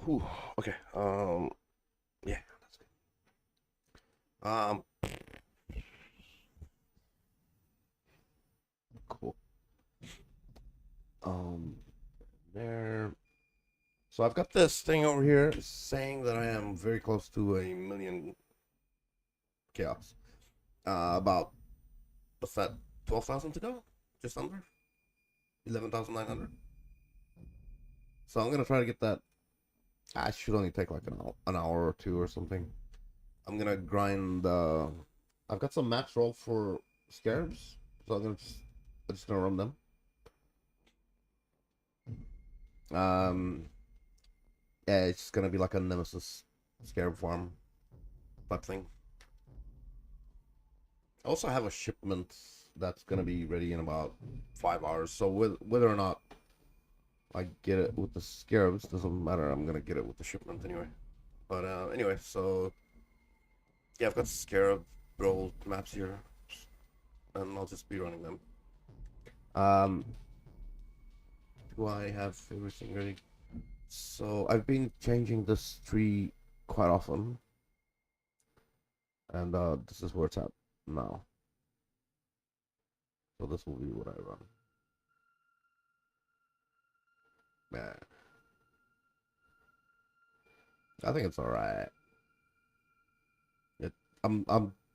Whew, okay. Yeah, that's good. Cool. Um, there. So I've got this thing over here saying that I am very close to a million chaos. About what's that? 12,000 to go? Just under 11,900. So I'm gonna try to get that. I should only take like an hour or two or something. I'm gonna grind. I've got some max roll for scarabs, so I'm just gonna run them. Um, yeah, it's gonna be like a nemesis scarab farm type thing. I also have a shipment that's gonna be ready in about 5 hours. So whether or not I get it with the scarabs doesn't matter. I'm gonna get it with the shipment anyway. But anyway, so yeah, I've got scarab roll maps here, and I'll just be running them. Um, do I have everything ready? So I've been changing this tree quite often, and this is where it's at now. So this will be what I run. Man, I think it's all right. It, I'm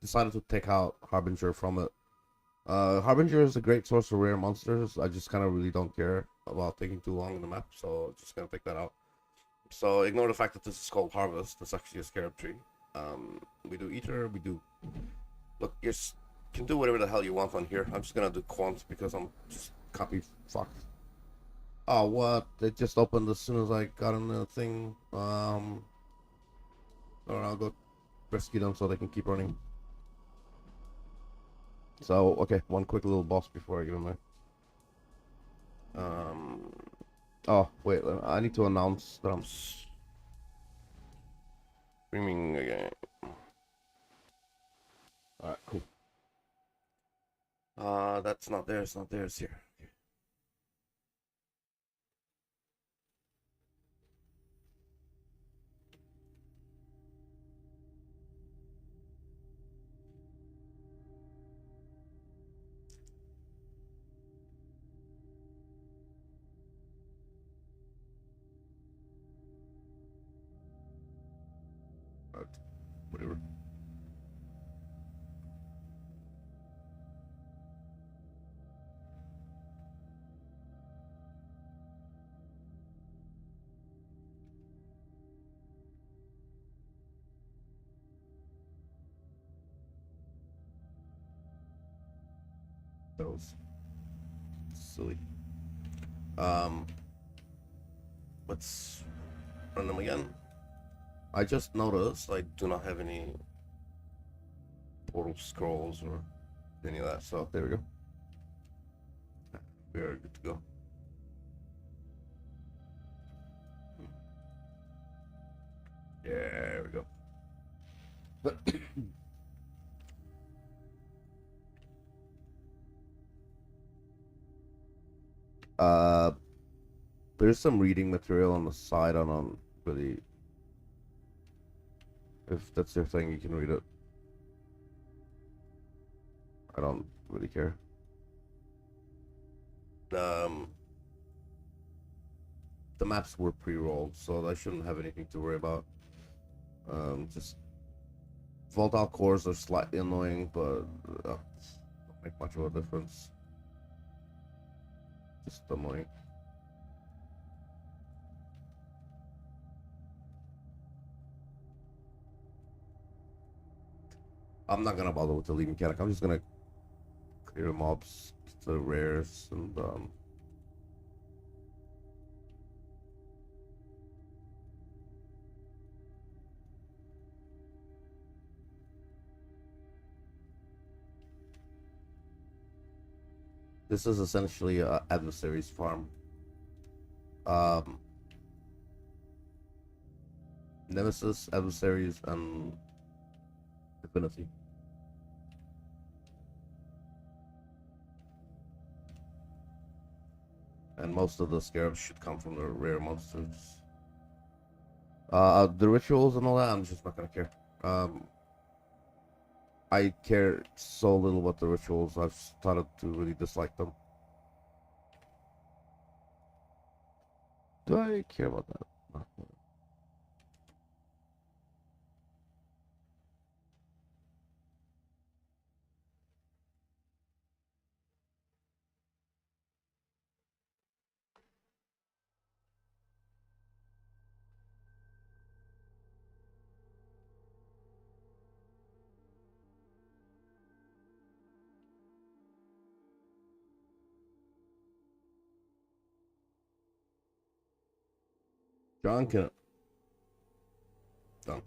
decided to take out Harbinger from it. Harbinger is a great source of rare monsters. I just kind of really don't care about taking too long on the map, so just gonna take that out. So ignore the fact that this is called Harvest. It's actually a scarab tree. We do Ether. We do look. You can do whatever the hell you want on here. I'm just gonna do Quant because I'm just copy fucked. Oh, what? It just opened as soon as I got in the thing. Or I'll go rescue them so they can keep running. So, okay, one quick little boss before I get in there. Um, oh, wait, I need to announce that I'm streaming again. Alright, cool. That's not there, it's not there, it's here. Alright, whatever. That was silly. Um, let's run them again. I just noticed I do not have any portal scrolls or any of that, so there we go. We are good to go. There we go. uh, there's some reading material on the side. I don't really. If that's your thing, you can read it. I don't really care. Um, the maps were pre-rolled, so I shouldn't have anything to worry about. Just volatile cores are slightly annoying, but don't make much of a difference. Just annoying. I'm not gonna bother with the lead mechanic. I'm just gonna clear mobs, the rares, and this is essentially a adversary's farm. Um, Nemesis, adversaries, and divinity. And most of the scarabs should come from the rare monsters. The rituals and all that, I'm just not gonna care. Um, I care so little about the rituals. I've started to really dislike them. Do I care about that? No. John can done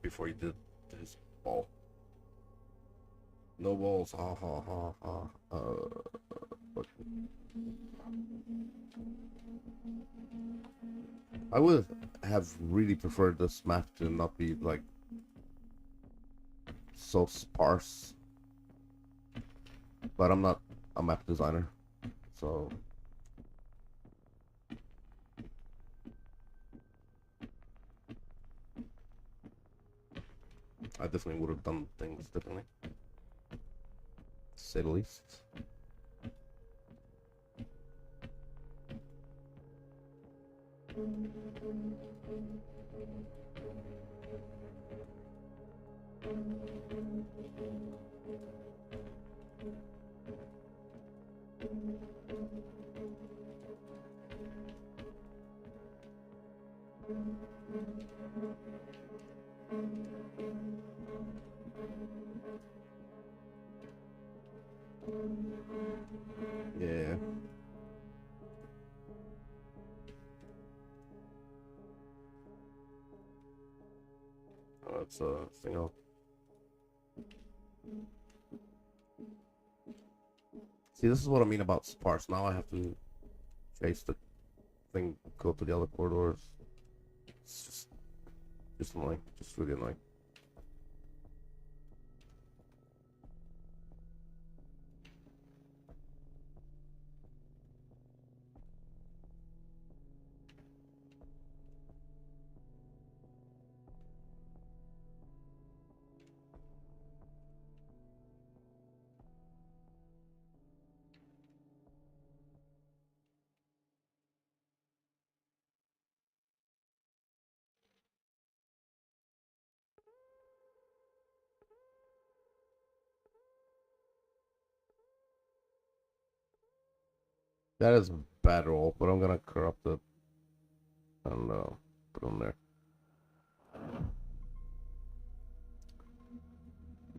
before he did his ball. No balls. Ha ha ha ha. I would have really preferred this map to not be like so sparse, but I'm not a map designer, so I definitely would have done things differently, to say the least. Yeah. That's a thing. See, this is what I mean about sparse. Now I have to chase the thing, go to the other corridors. It's just annoying. Just really annoying. That is a bad roll, but I'm gonna corrupt it and put them there.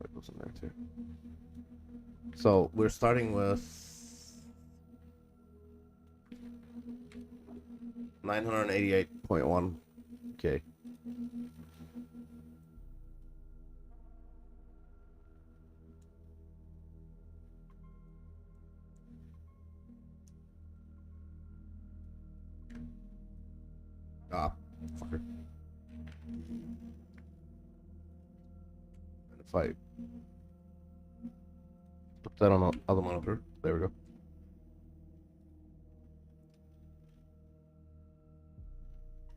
That goes in there too. So we're starting with 988.1. Okay. Ah, fucker. And if I put that on the other monitor, there we go.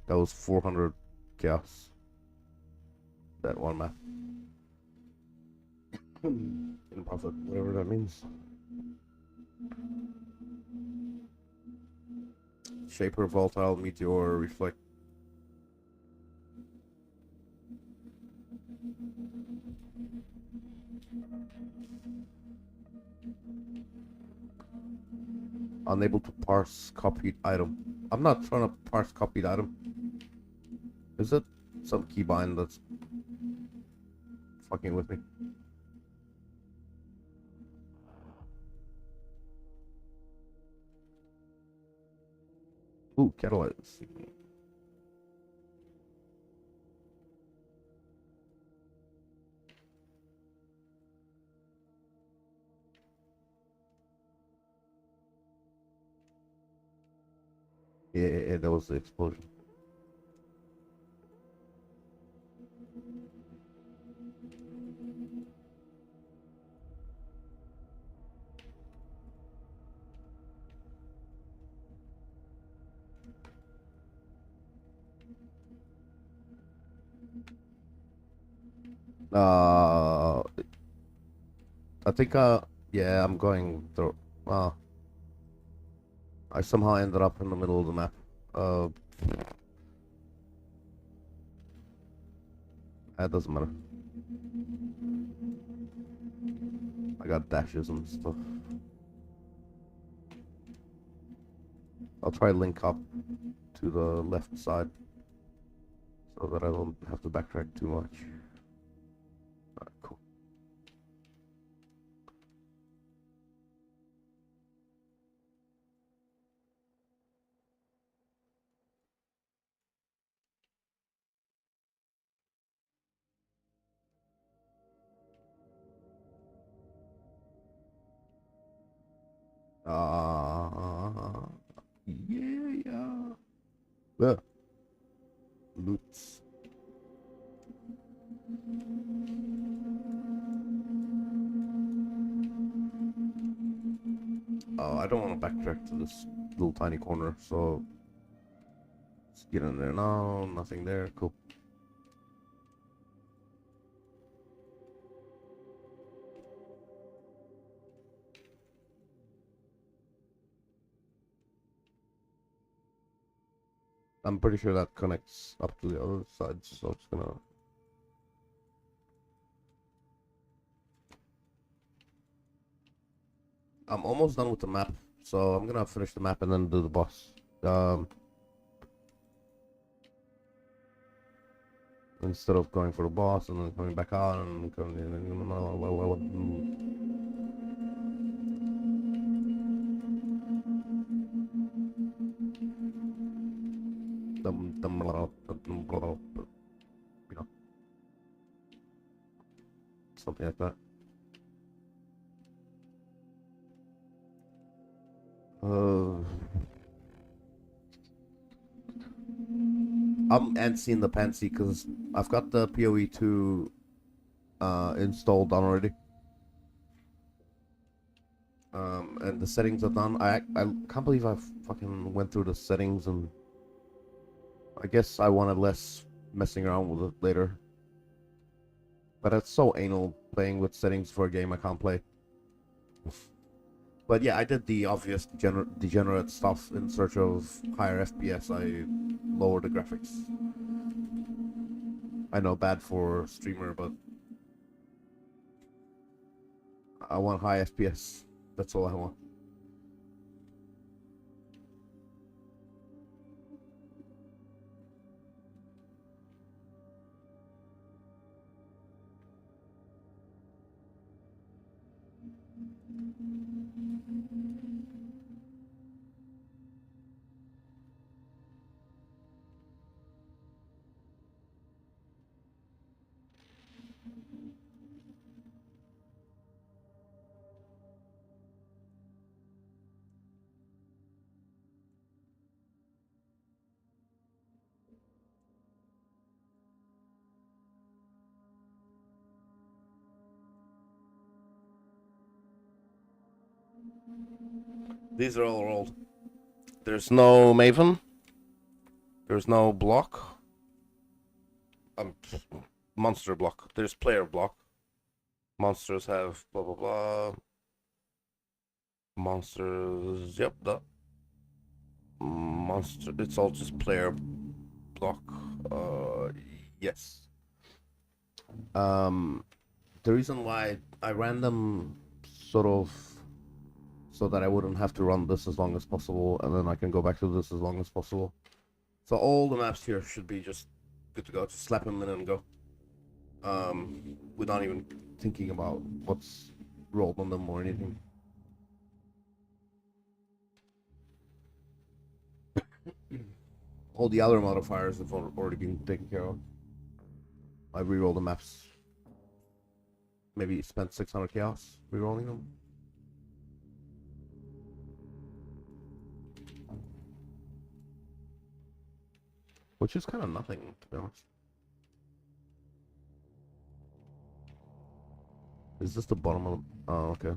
That was 400 chaos. That one map. In profit, whatever that means. Shaper, volatile, meteor, reflect. Unable to parse copied item. I'm not trying to parse copied item. Is it some keybind that's fucking with me? Ooh, catalyze. Yeah, that was the explosion. Uh, I think, yeah, I'm going through. Uh, I somehow ended up in the middle of the map. Uh, that doesn't matter. I got dashes and stuff. I'll try link up to the left side so that I don't have to backtrack too much. Alright, cool. Yeah, yeah. Yeah. Loots. I don't want to backtrack to this little tiny corner, so let's get in there now. Nothing there. Cool. I'm pretty sure that connects up to the other side, so I'm just gonna. I'm almost done with the map, so I'm gonna finish the map and then do the boss. Um, instead of going for the boss and then coming back out and coming in you know, something like that. Uh, I'm antsy in the pantsy because I've got the poe2 installed on already. And the settings are done. I can't believe I fucking went through the settings, and I guess I wanted less messing around with it later. But it's so anal playing with settings for a game I can't play. But yeah, I did the obvious degenerate stuff in search of higher FPS. I lowered the graphics. I know, bad for streamer, but I want high FPS. That's all I want. These are all rolled. There's no Maven. There's no block. Monster block. There's player block. Monsters have blah blah blah. Monsters. Yep, that monster. It's all just player block. Yes. Um, the reason why I ran them sort of so that I wouldn't have to run this as long as possible, and then I can go back to this as long as possible. So all the maps here should be just good to go. Just slap them in and go. Without even thinking about what's rolled on them or anything. All the other modifiers have already been taken care of. I re-rolled the maps. Maybe spent 600 chaos re-rolling them. Which is kind of nothing, to be honest. Is this the bottom of... Oh, okay.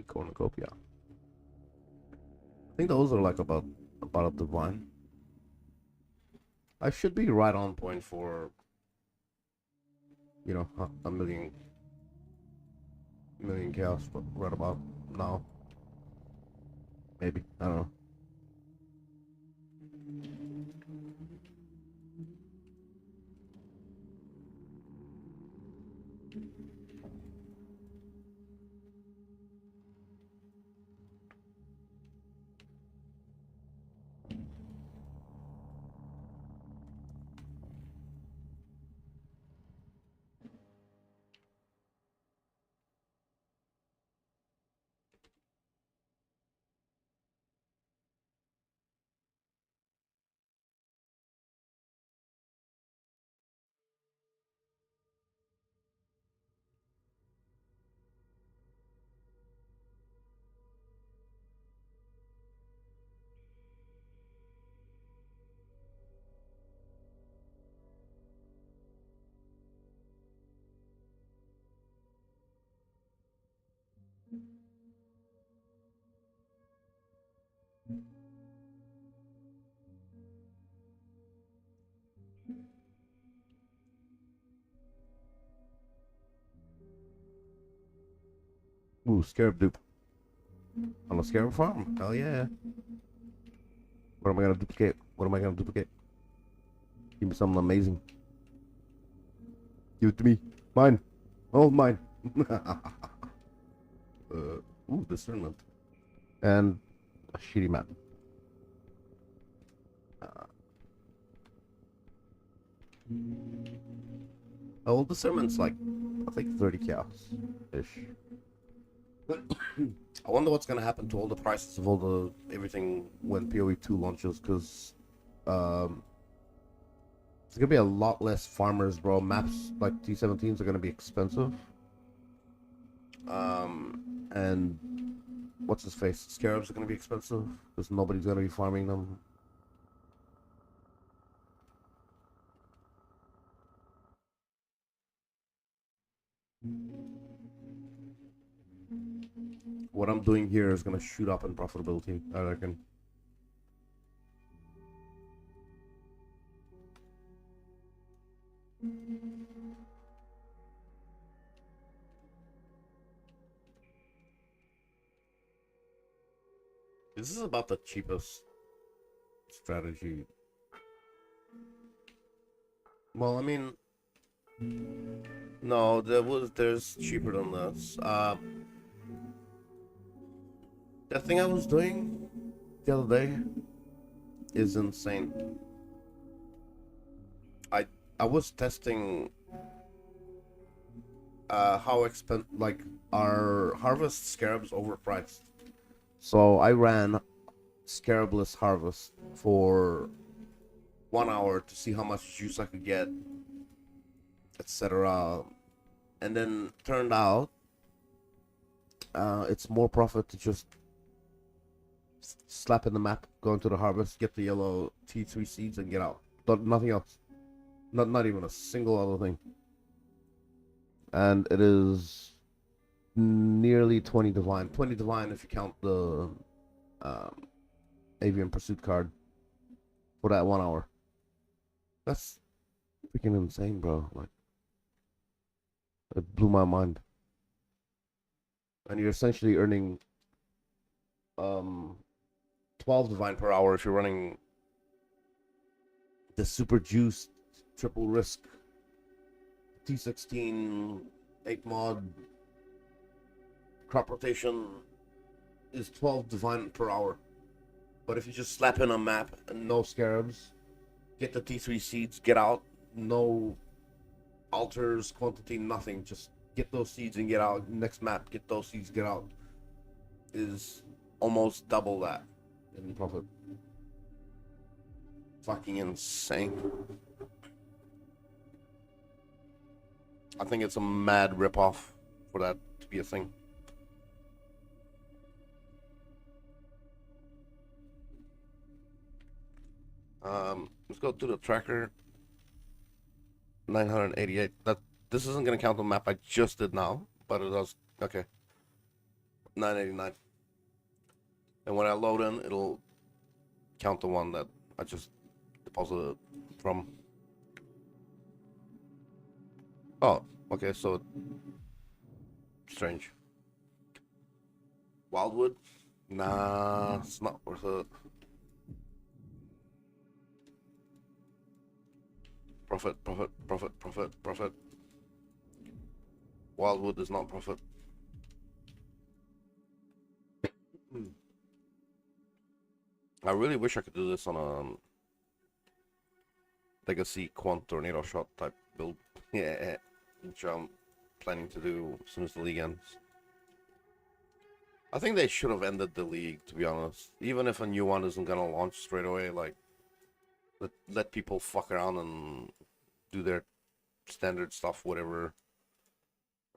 Cornucopia. I think those are like about a divine. I should be right on point for, a million chaos, but right about now. Maybe. I don't know. Ooh, scarab dupe. On a scarab farm. Hell yeah. What am I gonna duplicate? What am I gonna duplicate? Give me something amazing. Give it to me. Mine. Oh, mine. Ooh, discernment. And a shitty map. Oh, discernment's like, I think 30 chaos-ish. I wonder what's gonna happen to all the prices of all the everything when PoE2 launches, because there's gonna be a lot less farmers, bro. Maps like T17s are gonna be expensive. And what's his face? Scarabs are gonna be expensive because nobody's gonna be farming them. What I'm doing here is gonna shoot up in profitability, I reckon. This is about the cheapest strategy. Well, I mean, no, there's cheaper than this. The thing I was doing the other day is insane. I was testing how like our harvest scarabs overpriced. So I ran scarabless harvest for 1 hour to see how much juice I could get, etc. And then turned out it's more profit to just slap in the map, go into the harvest, get the yellow T3 seeds, and get out. Nothing else. Not even a single other thing. And it is nearly 20 divine. 20 divine if you count the avian pursuit card for that 1 hour. That's freaking insane, bro. Like, it blew my mind. And you're essentially earning 12 divine per hour if you're running the super juiced triple risk T16 8 mod crop rotation is 12 divine per hour. But if you just slap in a map and no scarabs, get the T3 seeds, get out, no alters, quantity, nothing, just get those seeds and get out. Next map, get those seeds, get out, is almost double that in profit. Fucking insane. I think it's a mad ripoff for that to be a thing. Let's go to the tracker. 988. This isn't gonna count the map I just did now, but it does. Okay. 989. And when I load in, it'll count the one that I just deposited from. Oh, okay, so strange. Wildwood? Nah, it's not worth it. Profit, profit, profit, profit, profit. Wildwood is not profit. I really wish I could do this on a legacy quant tornado shot type build. Yeah, which I'm planning to do as soon as the league ends. I think they should have ended the league, to be honest. Even if a new one isn't gonna launch straight away, like let people fuck around and do their standard stuff, whatever,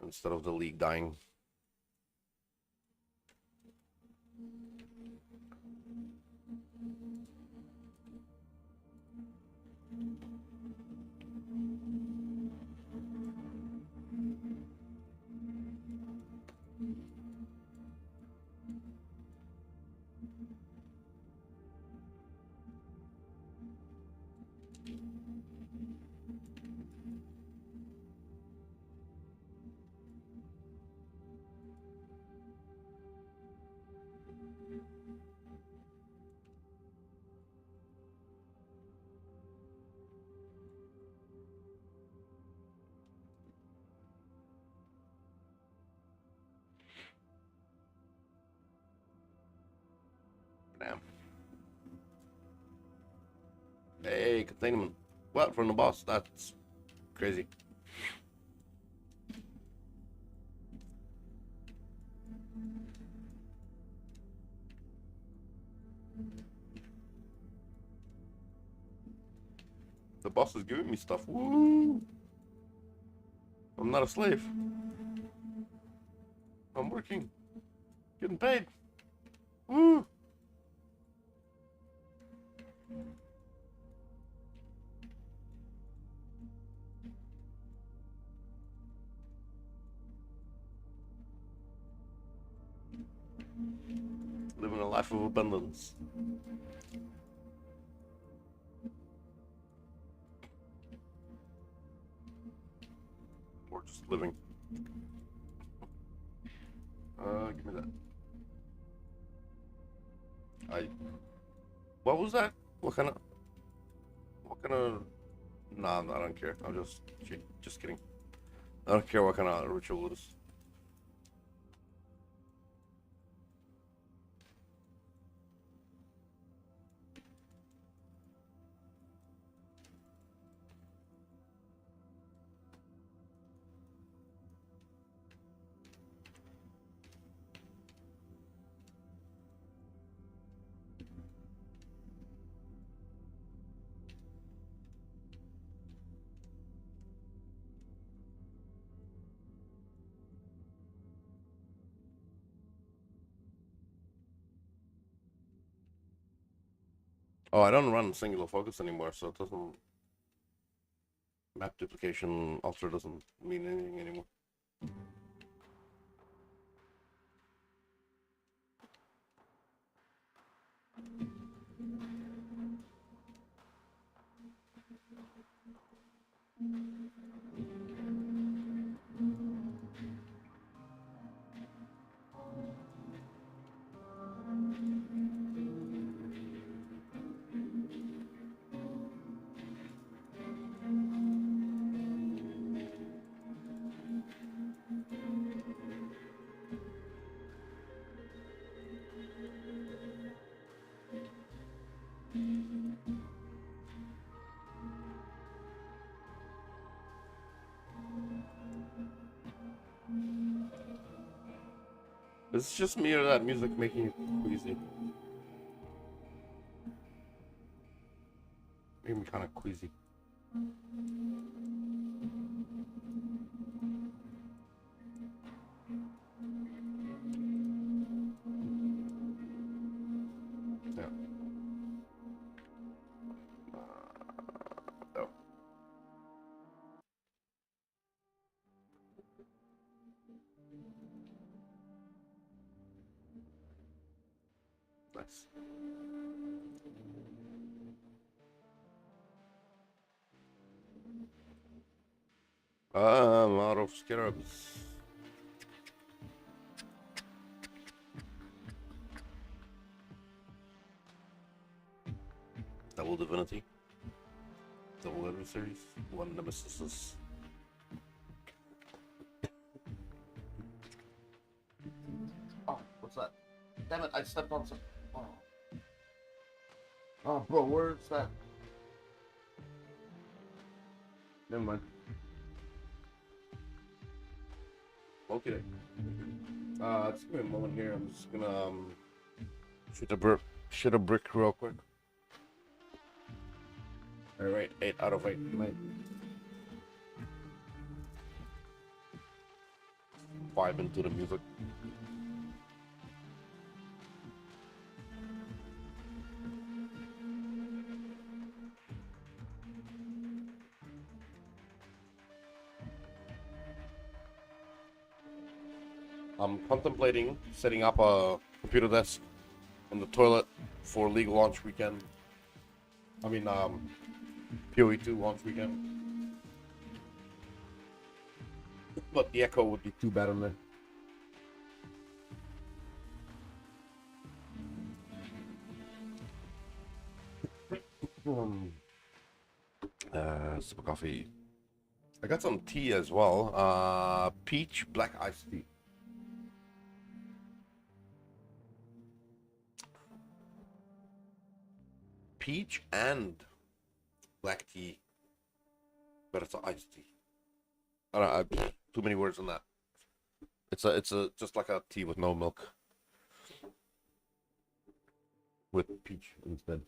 instead of the league dying. Damn. Hey, containment. What, from the boss? That's crazy. The boss is giving me stuff. Woo! I'm not a slave. I'm working. Getting paid. Woo! Living a life of abundance. Or just living. Give me that. What was that? What kind of, nah, I don't care. I'm just kidding. I don't care what kind of ritual it is. Oh, I don't run singular focus anymore, so it doesn't, map duplication alter doesn't mean anything anymore. Is it just me or that music making it queasy? Making me kind of queasy. Yeah. Oh. nice. I'm out of scarabs. Double divinity. Double adversaries. One nemesis. Oh, what's that? Damn it, I stepped on some. Oh. Oh, bro, where's that? Never mind. Okay. Just give me a moment here. I'm just gonna shoot a brick real quick. All right, 8 out of 8. Nice. 5 into the music. I'm contemplating setting up a computer desk in the toilet for League launch weekend. I mean, PoE2 launch weekend. But the echo would be too bad on there. Sip of coffee. I got some tea as well. Peach black iced tea. Peach and black tea, but it's an iced tea. I don't know, too many words on that. It's a just like a tea with no milk, with peach instead.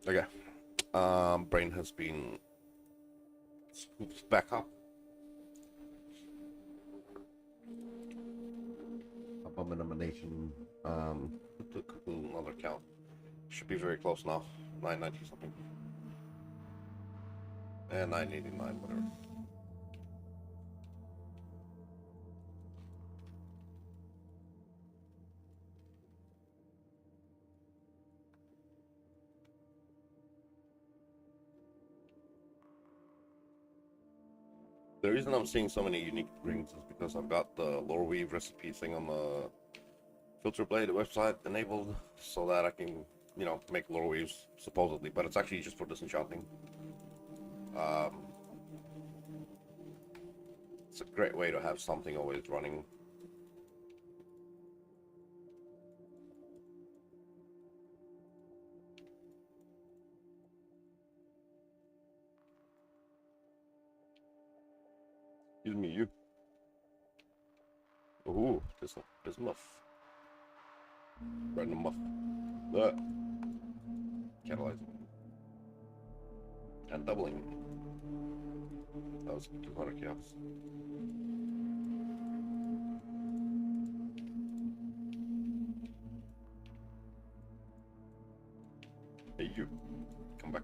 Okay. Brain has been scooped back up. Abomination. Took another count. Should be very close now. 990 something. And 989, whatever. The reason I'm seeing so many unique rings is because I've got the lore weave recipe thing on the Filter Blade website enabled so that I can, you know, make lore weaves supposedly, but it's actually just for disenchanting. It's a great way to have something always running. Excuse me, you. Ooh, this muff. Random muff. Catalyzing. And doubling. That was 200 chaos. Hey, you. Come back.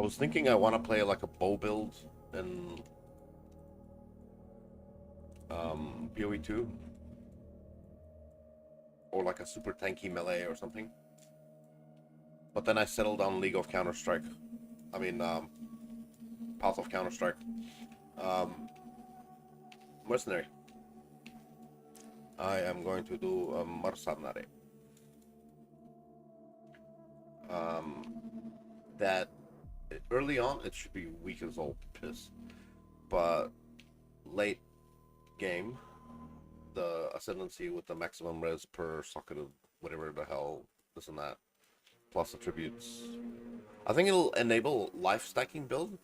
I was thinking I want to play like a bow build in poe2, or like a super tanky melee or something. But then I settled on League of Counter-Strike. I mean, Path of Counter-Strike. Mercenary. I am going to do a mercenary. That early on it should be weak as all piss, but late game, the ascendancy with the maximum res per socket of whatever the hell, this and that, plus attributes. I think it'll enable life stacking build,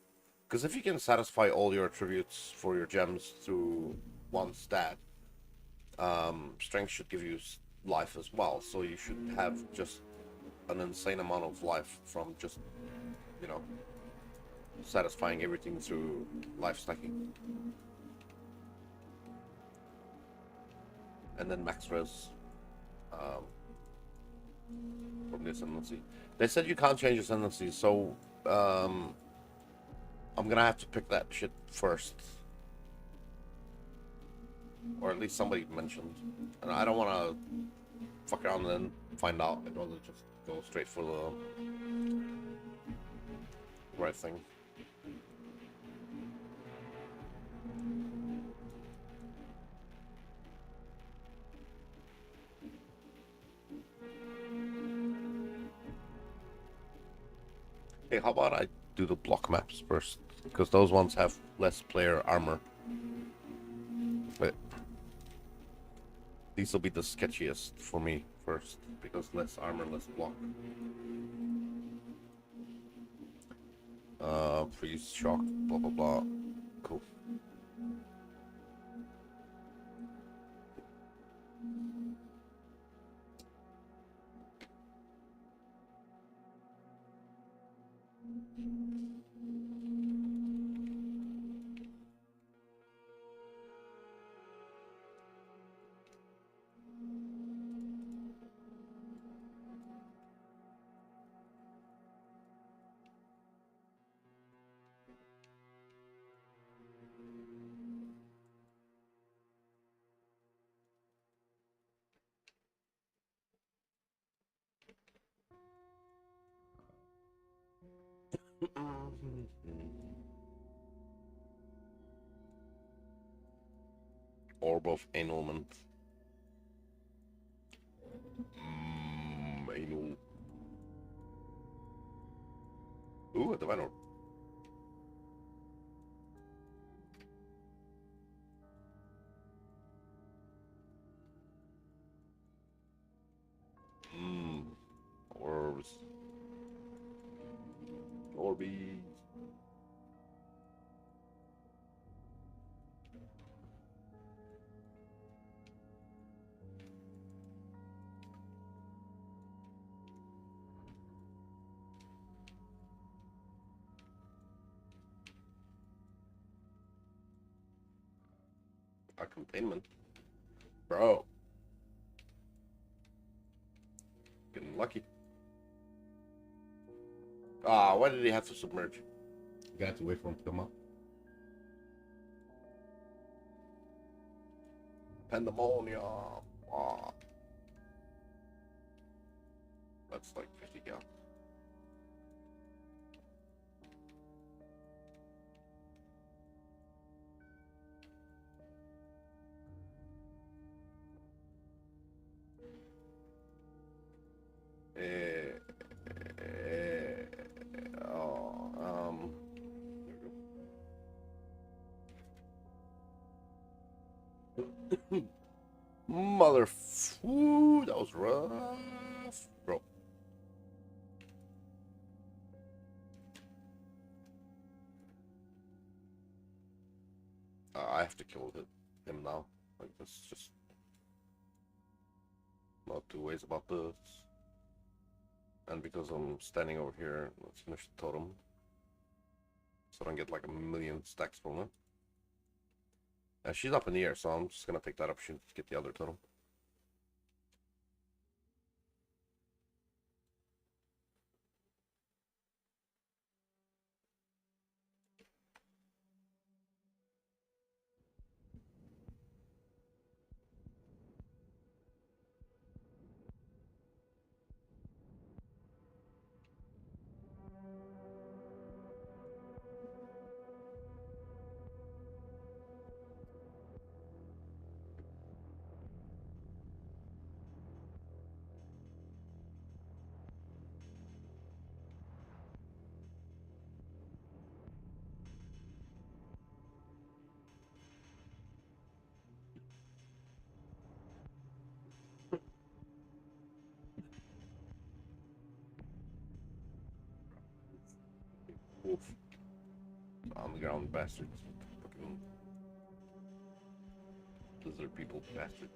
because if you can satisfy all your attributes for your gems through one stat, strength should give you life as well. So you should have just an insane amount of life from just, you know, satisfying everything through life stacking. And then max res from the ascendancy. They said you can't change ascendancy, so I'm gonna have to pick that shit first. Or at least somebody mentioned. And I don't wanna fuck around and then find out. I'd rather just go straight for the right thing. Hey, how about I do the block maps first? Because those ones have less player armor. But these will be the sketchiest for me first, because less armor, less block. Freeze, shock, blah blah blah. Cool. Orb of annulment. Anal. Ooh, a divine orb. Orbs. Orbeez. A containment. Bro. Getting lucky. Ah, why did he have to submerge? You got to wait for him to come up. Pandemonium. Ah. That's like 50 gal. Eh, oh, mother. Ooh, that was rough, bro. I have to kill him now. Like, this just not two ways about this. And because I'm standing over here, let's finish the totem. So I don't get like a million stacks from it. She's up in the air, so I'm just gonna take that option to get the other totem. Oof. On the ground bastards. Fucking lizard people bastard.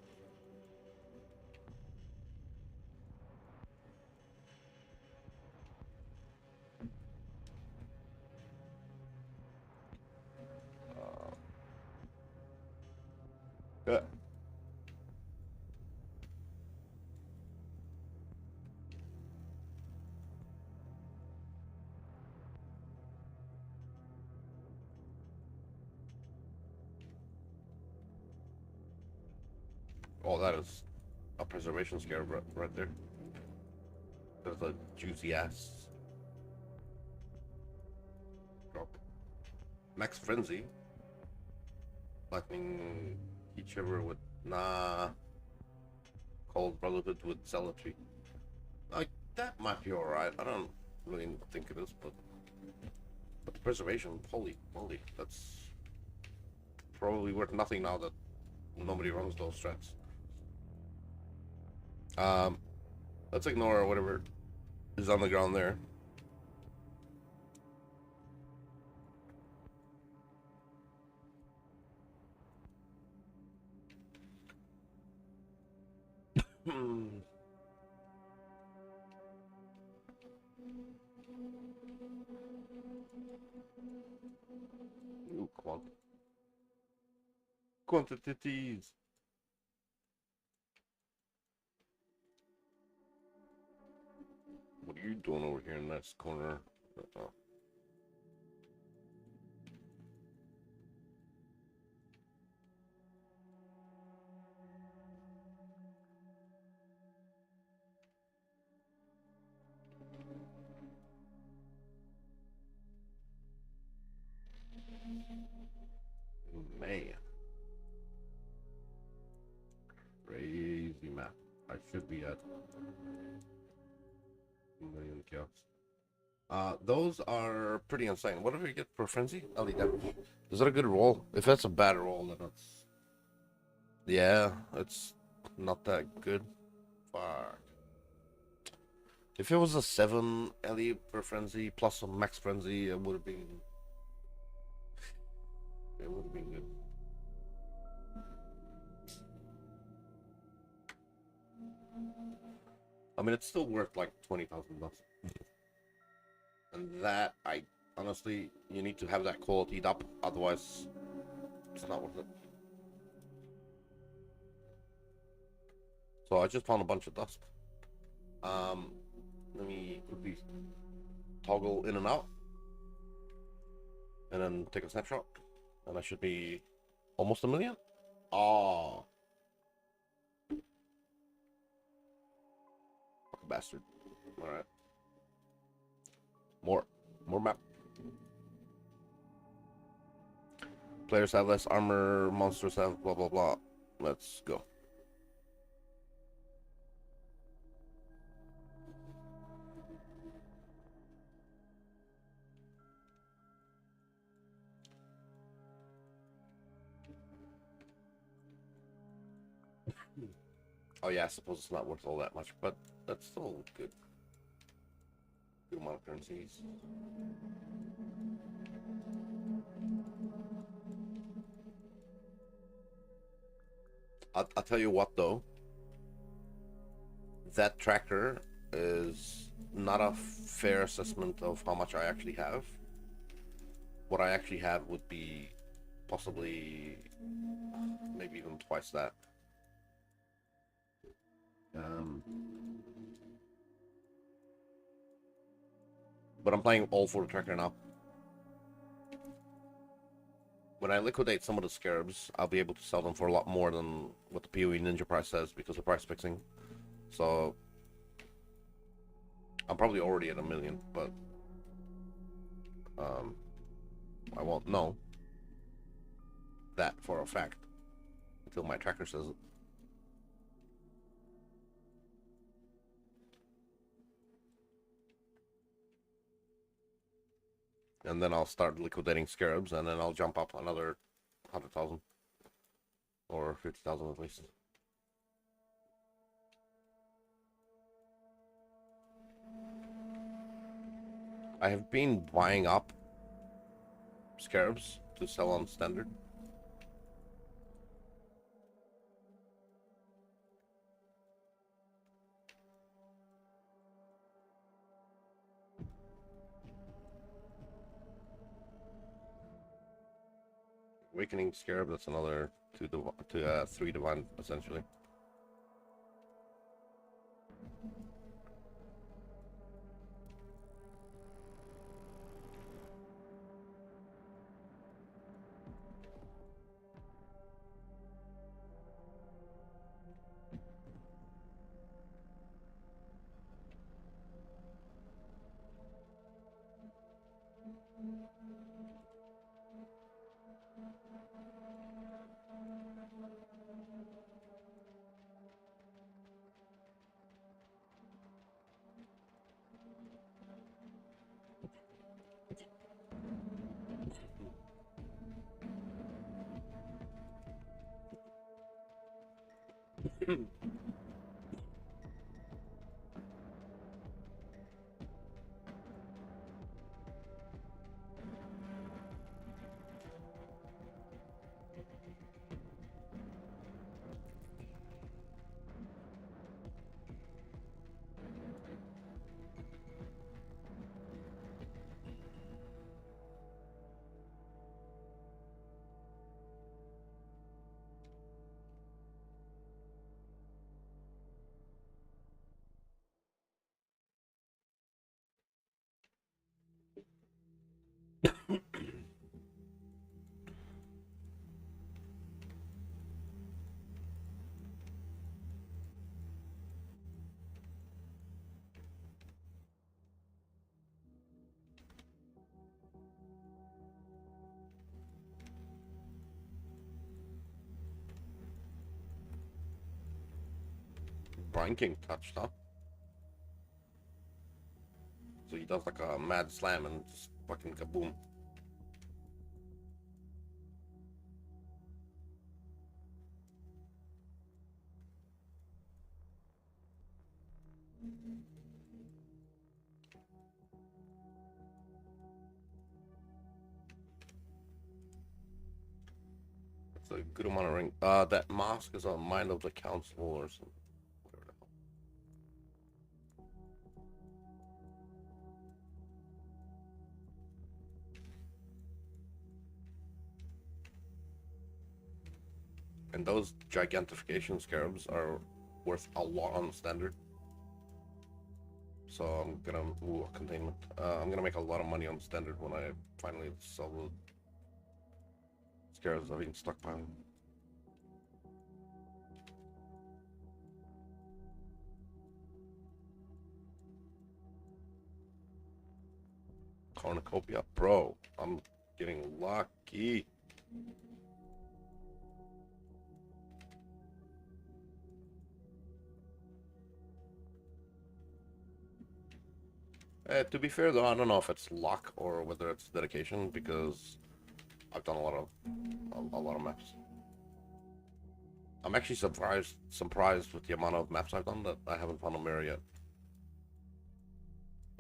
Yeah. Oh, that is a preservation scare right there. There's a juicy ass drop. Max Frenzy. Lightning each other with Cold Brotherhood with Zealotry. Like, that might be alright. I don't really think it is, but the preservation, holy moly, that's probably worth nothing now that nobody runs those strats. Let's ignore whatever is on the ground there. Ooh, quantities. What are you doing over here in this corner? Oh. Man. Crazy map. I should be at a million kills. Those are pretty insane. What do we get for frenzy? LE damage. Is that a good roll? If that's a bad roll, then it's... Yeah, it's not that good. Fuck. If it was a 7 LE per frenzy plus a max frenzy, it would have been... It would have been good. I mean, it's still worth like 20,000 bucks. And that, I honestly, you need to have that qualityed up, otherwise it's not worth it. So I just found a bunch of dust. Let me quickly toggle in and out, and then take a snapshot, and I should be almost a million. Oh, fuck bastard! All right, more map. Players have less armor. Monsters have blah blah blah. Let's go. Oh yeah, I suppose it's not worth all that much, but that's still good. Good amount of currencies. I'll tell you what though, that tracker is not a fair assessment of how much I actually have. What I actually have would be possibly maybe even twice that. But I'm playing all for the tracker now. When I liquidate some of the scarabs, I'll be able to sell them for a lot more than what the PoE Ninja price says because of price fixing. So I'm probably already at a million, but I won't know that for a fact until my tracker says it. And then I'll start liquidating scarabs, and then I'll jump up another 100,000 or 50,000 at least. I have been buying up scarabs to sell on standard. Awakening Scarab, that's another 3 divine, essentially. Brian King touched, huh? So he does like a mad slam and just fucking kaboom. It's a good amount of ring. That mask is a Mind of the Council or something. And those gigantification scarabs are worth a lot on standard. So I'm gonna containment. I'm gonna make a lot of money on standard when I finally sell the scarabs I've been stockpiling. Cornucopia, bro. I'm getting lucky. To be fair though, I don't know if it's luck or whether it's dedication because I've done a lot of maps. I'm actually surprised with the amount of maps I've done that I haven't found a mirror yet.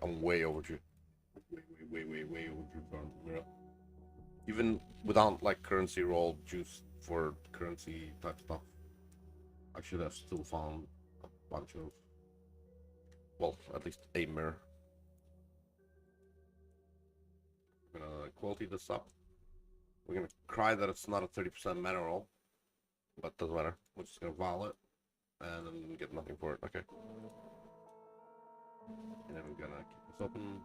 I'm way overdue. Way overdue for a mirror. Even without like currency roll juice for currency type stuff, I should have still found a bunch of, well, at least a mirror. I'm gonna quality this up. We're gonna cry that it's not a 30% mana roll, but doesn't matter. We're just gonna vial it and then get nothing for it. Okay. And then we're gonna keep this open.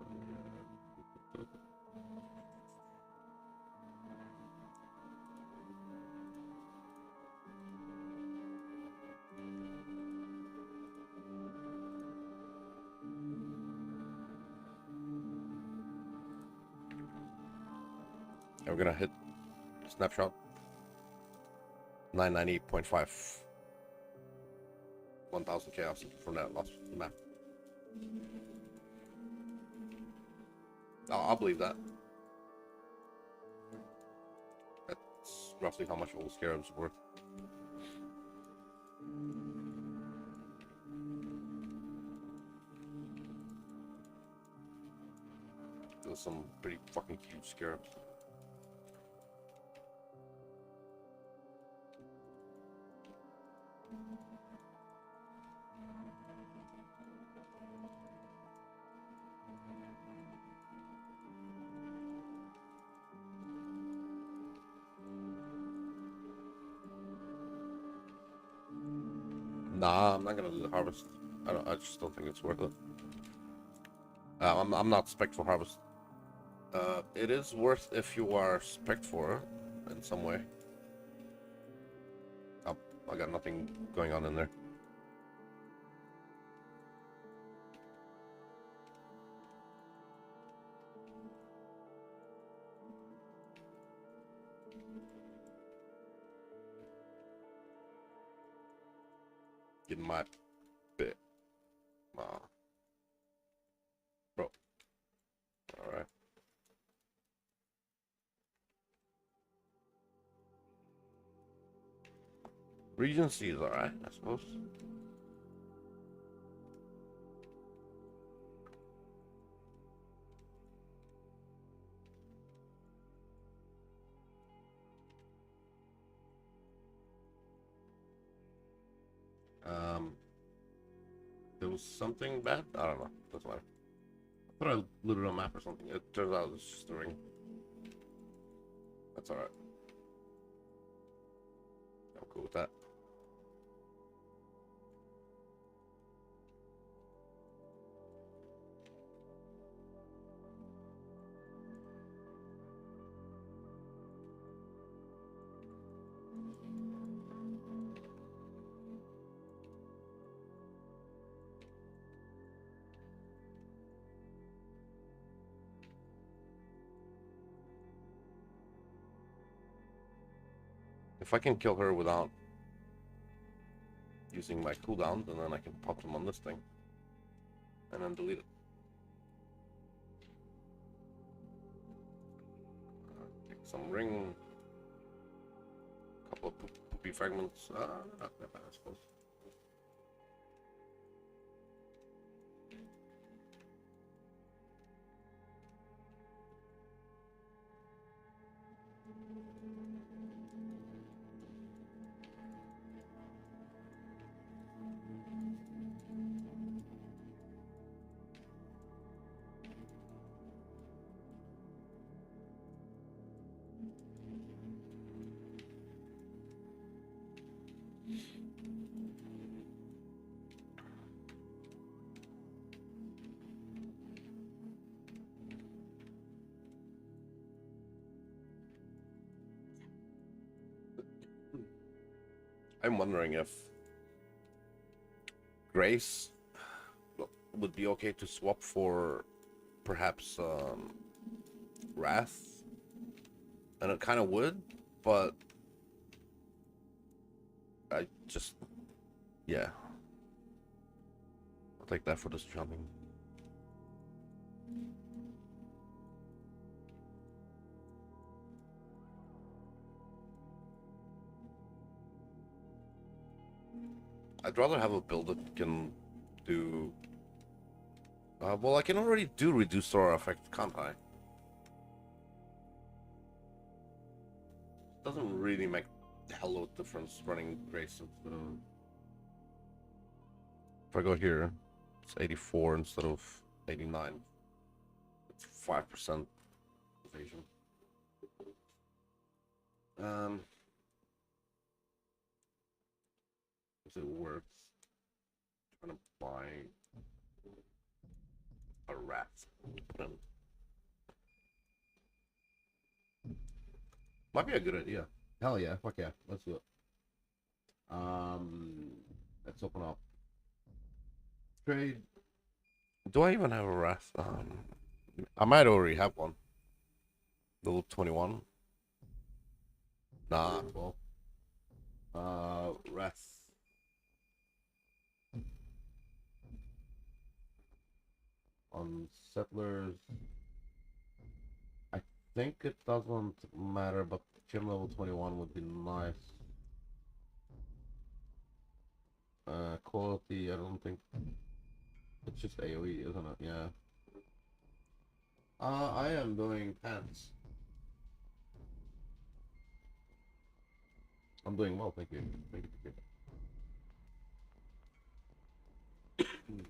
And we're gonna hit snapshot 990.5 1000 chaos from that last map. I'll believe that. That's roughly how much old scarab's worth. There's some pretty fucking huge scarabs. Nah, I'm not gonna harvest. I just don't think it's worth it. I'm not spec for harvest. It is worth if you are spec for it in some way. Oh, I got nothing going on in there. Get my bit. Bro. Alright. Regency is alright, I suppose. Um, there was something bad? I don't know. Doesn't matter. I thought I looted a map or something. It turns out it's just a ring. That's alright. I'm cool with that. If I can kill her without using my cooldowns, and then I can pop them on this thing. And then delete it. Take some ring. Couple of poopy fragments. Not that bad, I suppose. I'm wondering if Grace would be okay to swap for perhaps Wrath, and it kind of would, but I just, yeah, I'll take that for this jumping. I'd rather have a build that can do. Well, I can already do reduce aura effect, can't I? Doesn't really make a hell of a difference running Grace instead of. If I go here, it's 84 instead of 89. It's 5% evasion. If it works, I'm trying to buy a rat. Put in. Might be a good idea. Hell yeah, fuck yeah, let's do it. Let's open up trade. Do I even have a wrath? I might already have one. Level 21. Nah, well. Wrath. On settlers. I think it doesn't matter, but gym level 21 would be nice. Quality, I don't think. It's just AoE, isn't it? Yeah. I am doing pants. I'm doing well, thank you. Thank you. I'm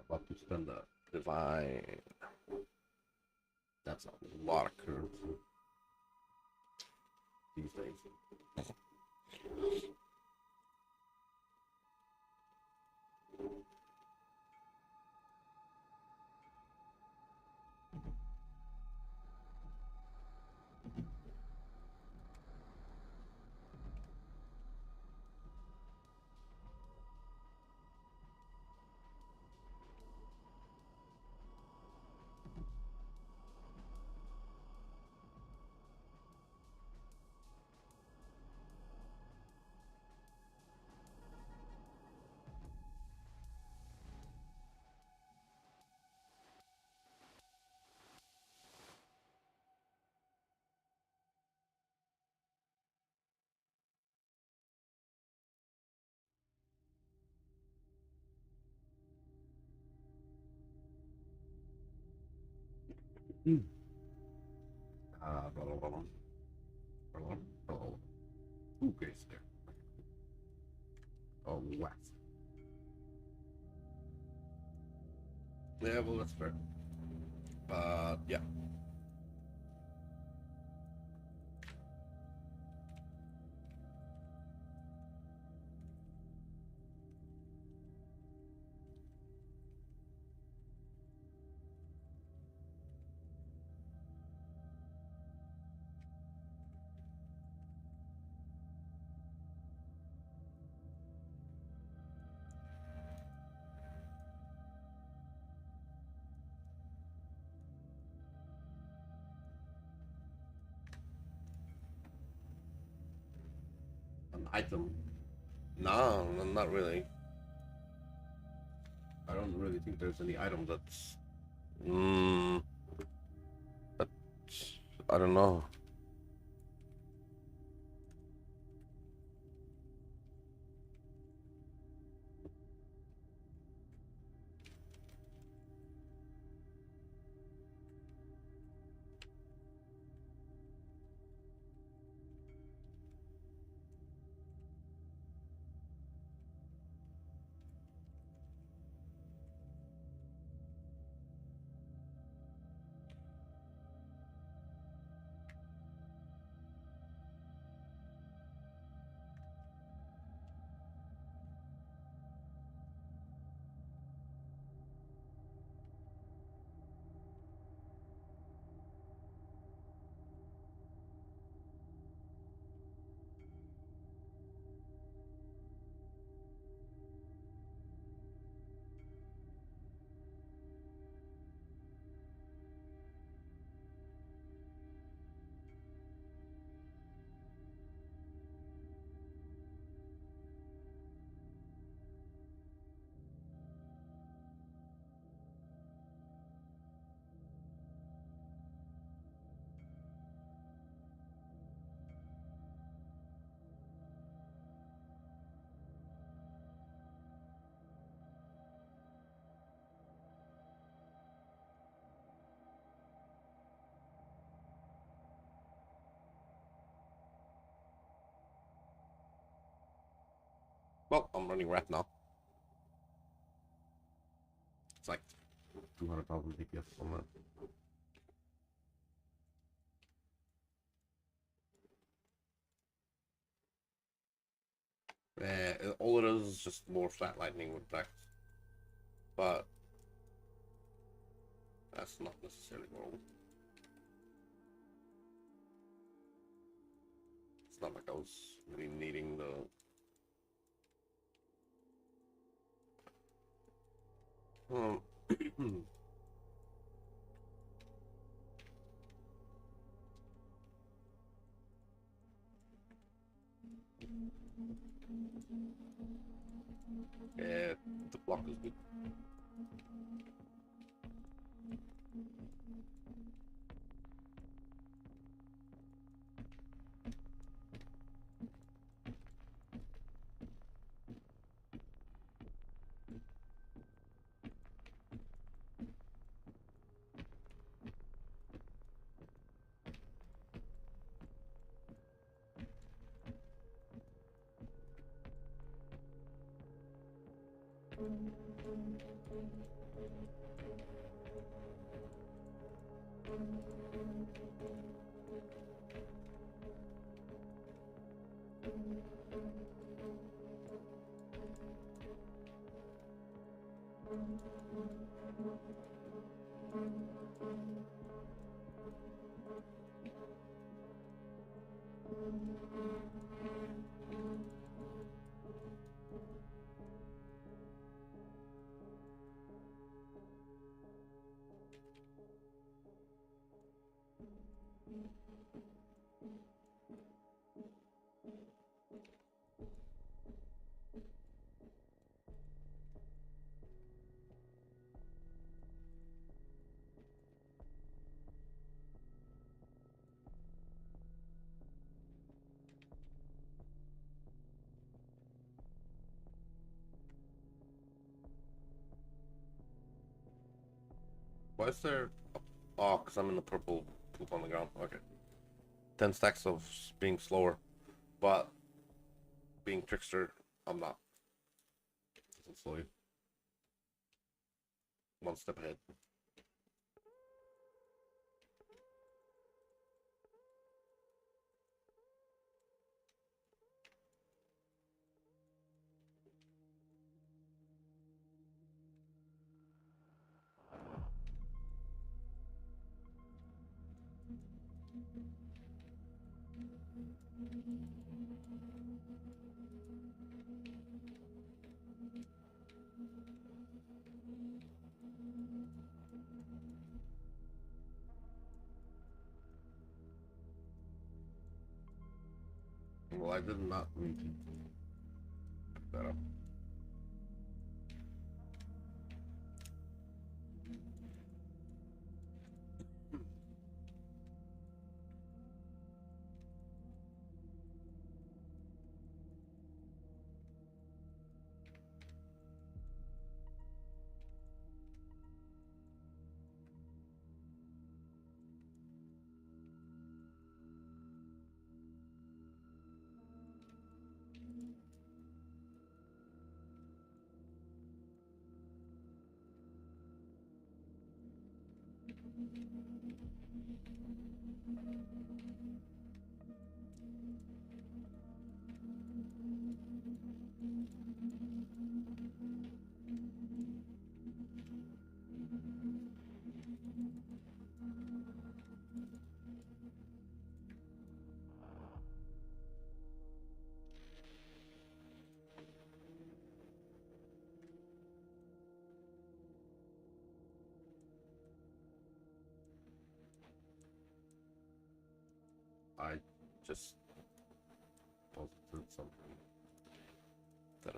about to spend a divine. That's a lot of currency these days. Mm. Blah, blah, blah, blah. Blah, blah, blah. Ooh, okay, so there. Oh, west. Yeah, well, that's fair. Yeah. An item. No, not really. I don't really think there's any item that's. But I don't know. Well, I'm running rat now. It's like 200,000 DPS on that. All it is just more flat lightning with Dex. But that's not necessarily wrong. It's not like I was really needing the. Yeah, the block is good. Why is there? Oh, because I'm in the purple poop on the ground. Okay. 10 stacks of being slower, but being trickster, I'm not. Doesn't slow you. One step ahead. Well, I did not mean to pick that up. I just posted something that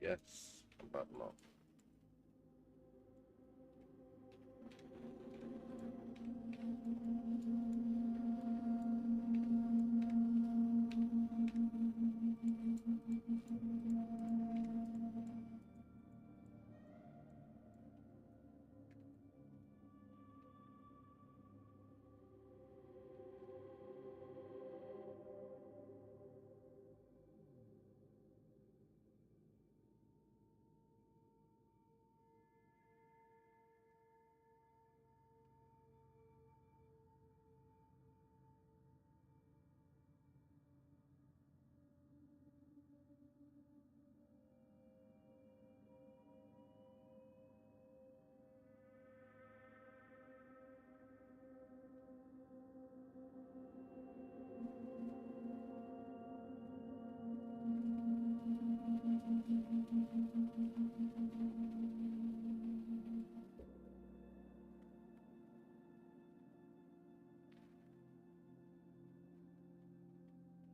yes, but no.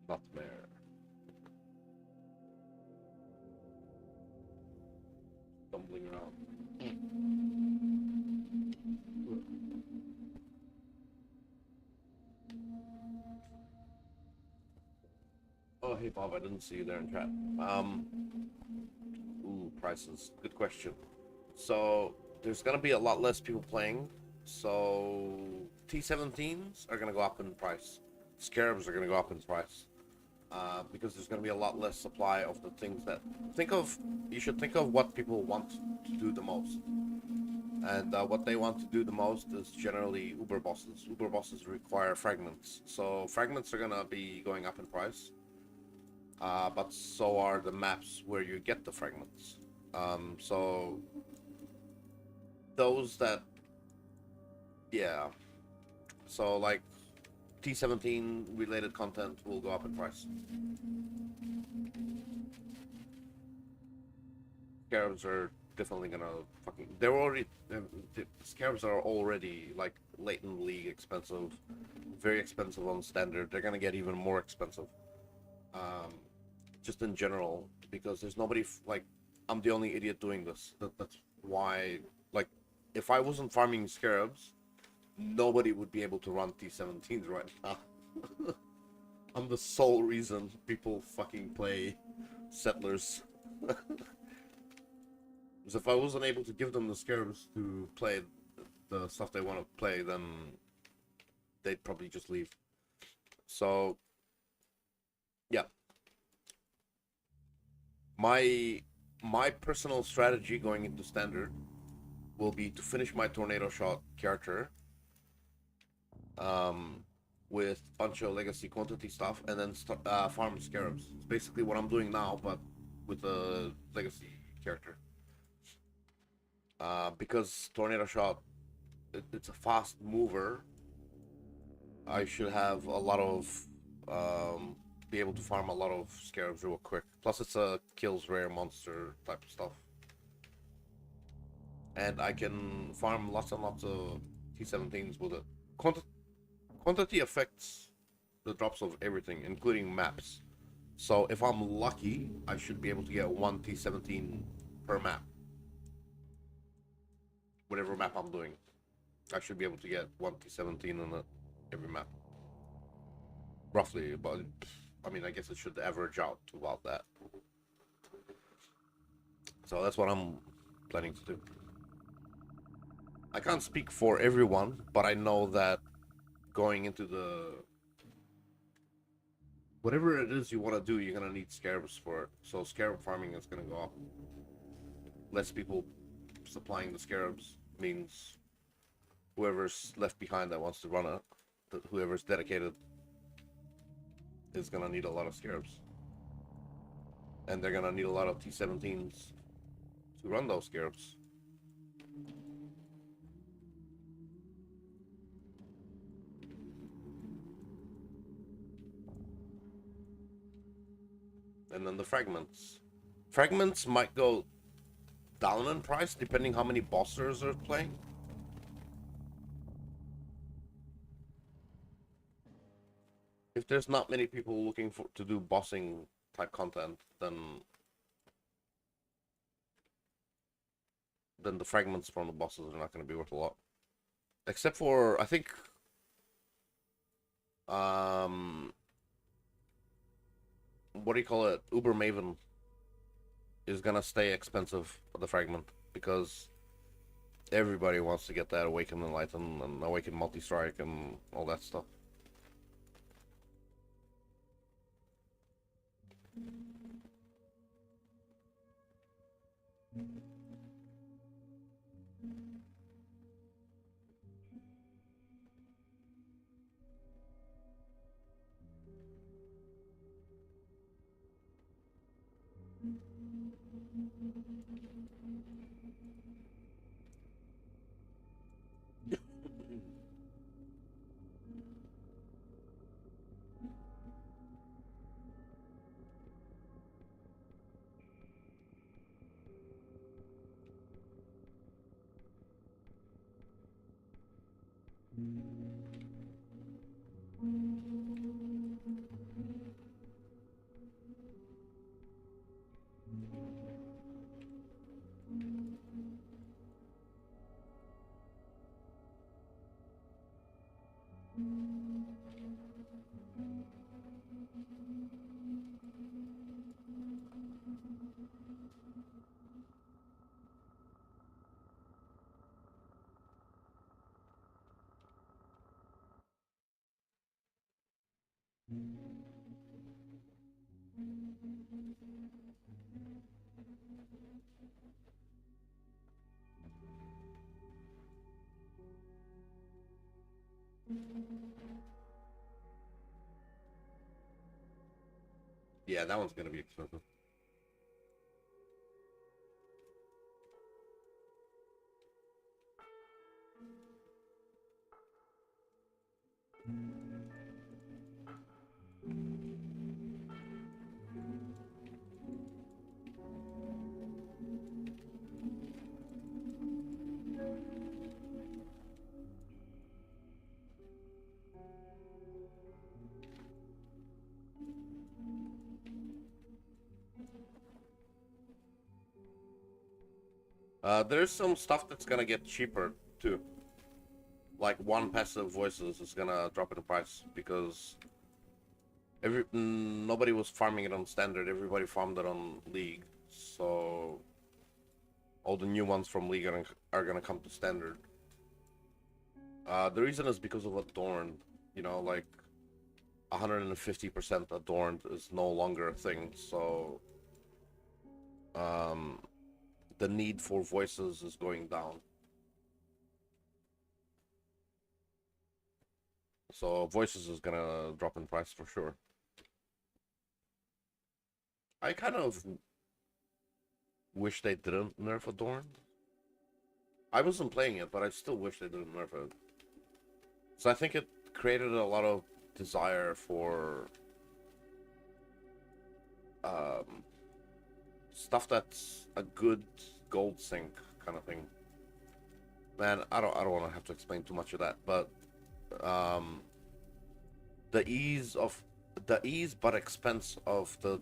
Nightmare. Stumbling around. Oh, hey Bob, I didn't see you there in chat. Ooh, prices. Good question. So there's gonna be a lot less people playing. So T17s are gonna go up in price. Scarabs are gonna go up in price. Because there's gonna be a lot less supply of the things that you should think of what people want to do the most. And what they want to do the most is generally Uber bosses. Uber bosses require fragments. So fragments are gonna be going up in price. But so are the maps where you get the fragments. So those that, yeah. So like T17 related content will go up in price. Scarabs are definitely gonna they're already, the scarabs are already like late in the league expensive, very expensive on standard. They're gonna get even more expensive. Just in general, because there's nobody like, I'm the only idiot doing this. That's why, like, if I wasn't farming scarabs, nobody would be able to run T17s right now. I'm the sole reason people fucking play settlers. Because if I wasn't able to give them the scarabs to play the stuff they want to play, then they'd probably just leave. So, yeah. My personal strategy going into standard will be to finish my tornado shot character with a bunch of legacy quantity stuff, and then farm scarabs. It's basically what I'm doing now, but with a legacy character. Because tornado shot, it's a fast mover. I should have a lot of be able to farm a lot of scarabs real quick. Plus, it's a kills rare monster type of stuff, and I can farm lots and lots of T17s with it. Quantity affects the drops of everything, including maps. So if I'm lucky, I should be able to get one T17 per map. Whatever map I'm doing, I should be able to get one T17 on every map. Roughly, but I mean, I guess it should average out to about that. So that's what I'm planning to do. I can't speak for everyone, but I know that going into the whatever it is you want to do, you're gonna need scarabs for it. So scarab farming is gonna go up. Less people supplying the scarabs means whoever's left behind that wants to run it, whoever's dedicated, is gonna need a lot of scarabs, and they're gonna need a lot of T17s to run those scarabs. And then the fragments. Fragments might go down in price depending how many bossers are playing. If there's not many people looking to do bossing type content, then the fragments from the bosses are not going to be worth a lot. Except for, I think, what do you call it? Uber Maven is gonna stay expensive, the fragment, because everybody wants to get that Awaken Enlighten and Awaken Multi-Strike and all that stuff. Yeah, that one's gonna be expensive. There's some stuff that's gonna get cheaper too. Like one passive voices is gonna drop in price because nobody was farming it on standard. Everybody farmed it on league, so all the new ones from league are gonna come to standard. The reason is because of Adorned. You know, like 150% Adorned is no longer a thing, so um, the need for voices is going down. So voices is gonna drop in price for sure. I kind of wish they didn't nerf Adorned. I wasn't playing it, but I still wish they didn't nerf it. So I think it created a lot of desire for stuff that's a good gold sink kind of thing. Man, I don't want to have to explain too much of that, but um, the ease but expense of the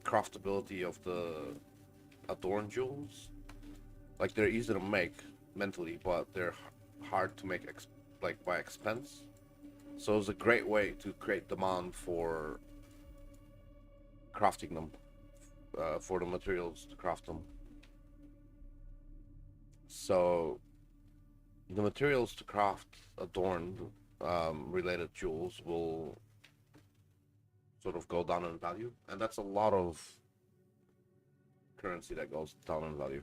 craftability of the Adorn jewels, like they're easy to make mentally, but they're hard to make like by expense. So it's a great way to create demand for crafting them, for the materials to craft them. So the materials to craft adorned related jewels will sort of go down in value, and that's a lot of currency that goes down in value.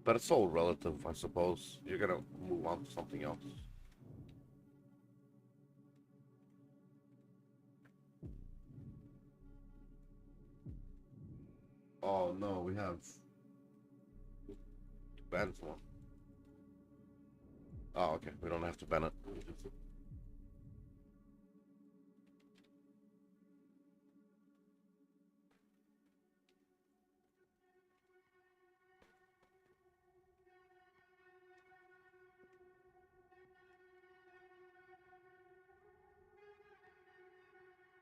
But it's all relative, I suppose. You're gonna move on to something else. Oh no, we have banned one. Oh, okay. We don't have to ban it.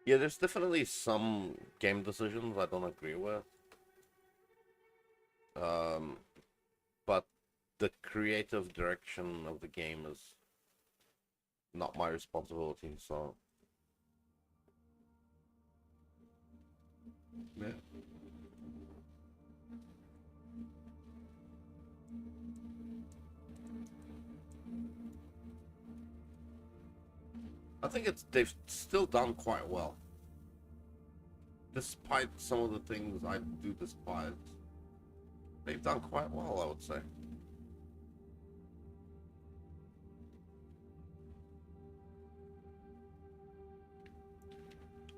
Yeah, there's definitely some game decisions I don't agree with. Um, but the creative direction of the game is not my responsibility, so yeah. I think they've still done quite well. Despite some of the things I do despise, they've done quite well, I would say.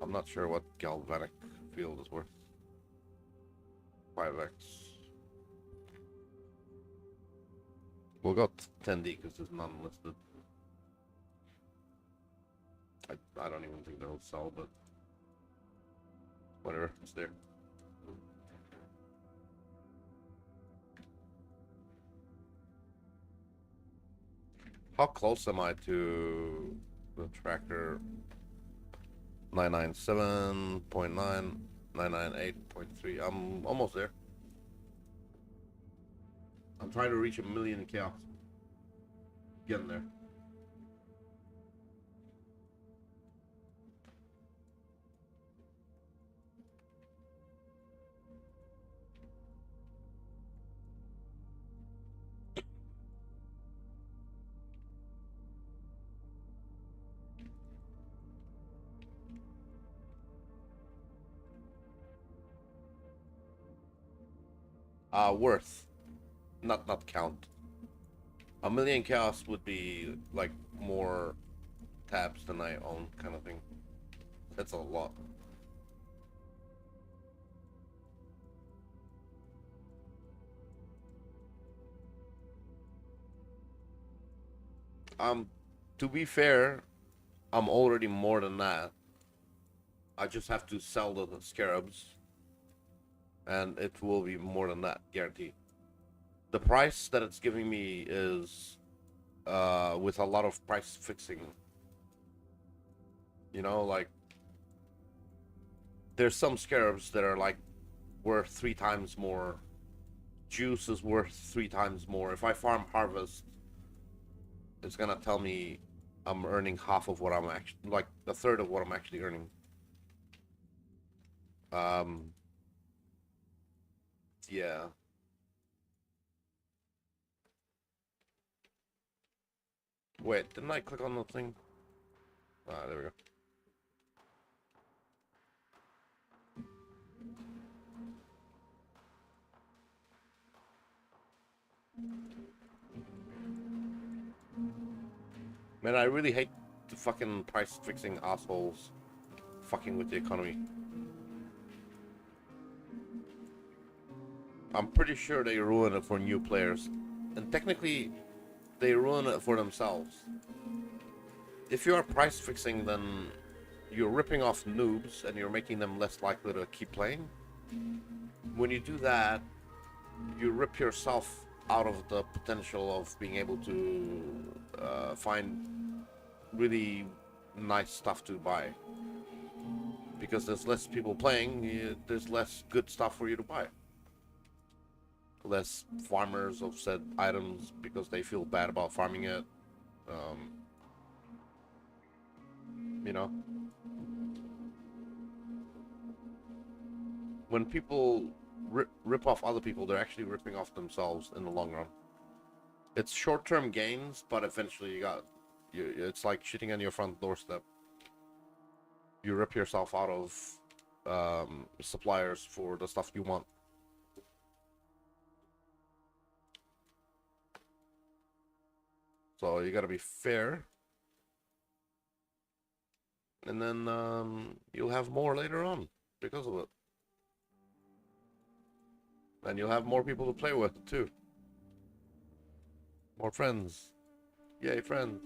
I'm not sure what galvanic field is worth. 5x. We'll go 10D because there's none listed. I don't even think they'll sell, but whatever, it's there. How close am I to the tracker? 997.9, 998.3. I'm almost there. I'm trying to reach 1,000,000 chaos. Getting there. Worth, not count. 1,000,000 chaos would be like more tabs than I own, kind of thing. That's a lot. To be fair, I'm already more than that. I just have to sell the scarabs, and it will be more than that, guaranteed. The price that it's giving me is with a lot of price fixing. You know, like there's some scarabs that are like worth 3 times more. Juice is worth 3 times more. If I farm harvest, it's gonna tell me I'm earning half of what I'm actually, like a third of what I'm actually earning. Yeah. Wait, didn't I click on the thing? Ah, there we go. Man, I really hate the fucking price fixing assholes fucking with the economy. I'm pretty sure they ruin it for new players. And technically, they ruin it for themselves. If you are price fixing, then you're ripping off noobs and you're making them less likely to keep playing. When you do that, you rip yourself out of the potential of being able to find really nice stuff to buy. Because there's less people playing, there's less good stuff for you to buy. Less farmers of said items because they feel bad about farming it. You know? When people rip off other people, they're actually ripping off themselves in the long run. It's short-term gains, but eventually it's like shitting on your front doorstep. You rip yourself out of suppliers for the stuff you want. So you gotta be fair. And then you'll have more later on because of it. And you'll have more people to play with, too. More friends. Yay, friends.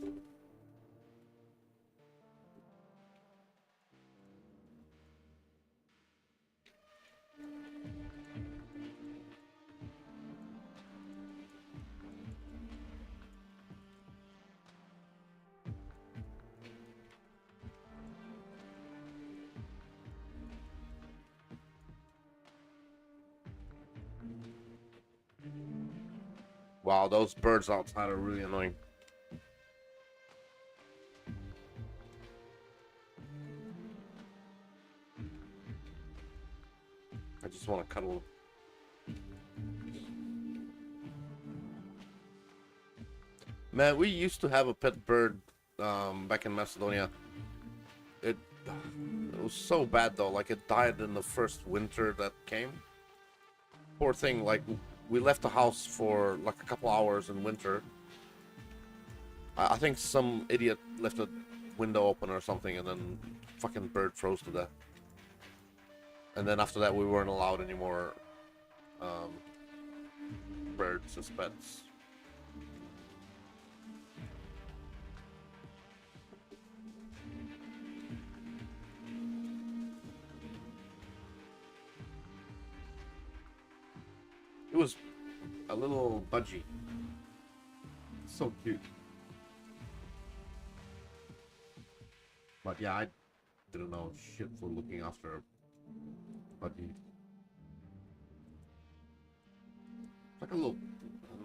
Wow, those birds outside are really annoying. I just want to cuddle. Man, we used to have a pet bird back in Macedonia. It was so bad though, like it died in the first winter that came. Poor thing, like we left the house for like a couple hours in winter. I think some idiot left a window open or something and then fucking bird froze to death. And then after that we weren't allowed anymore birds as pets. It was a little budgie. So cute. But yeah, I didn't know shit for looking after a budgie. Like a little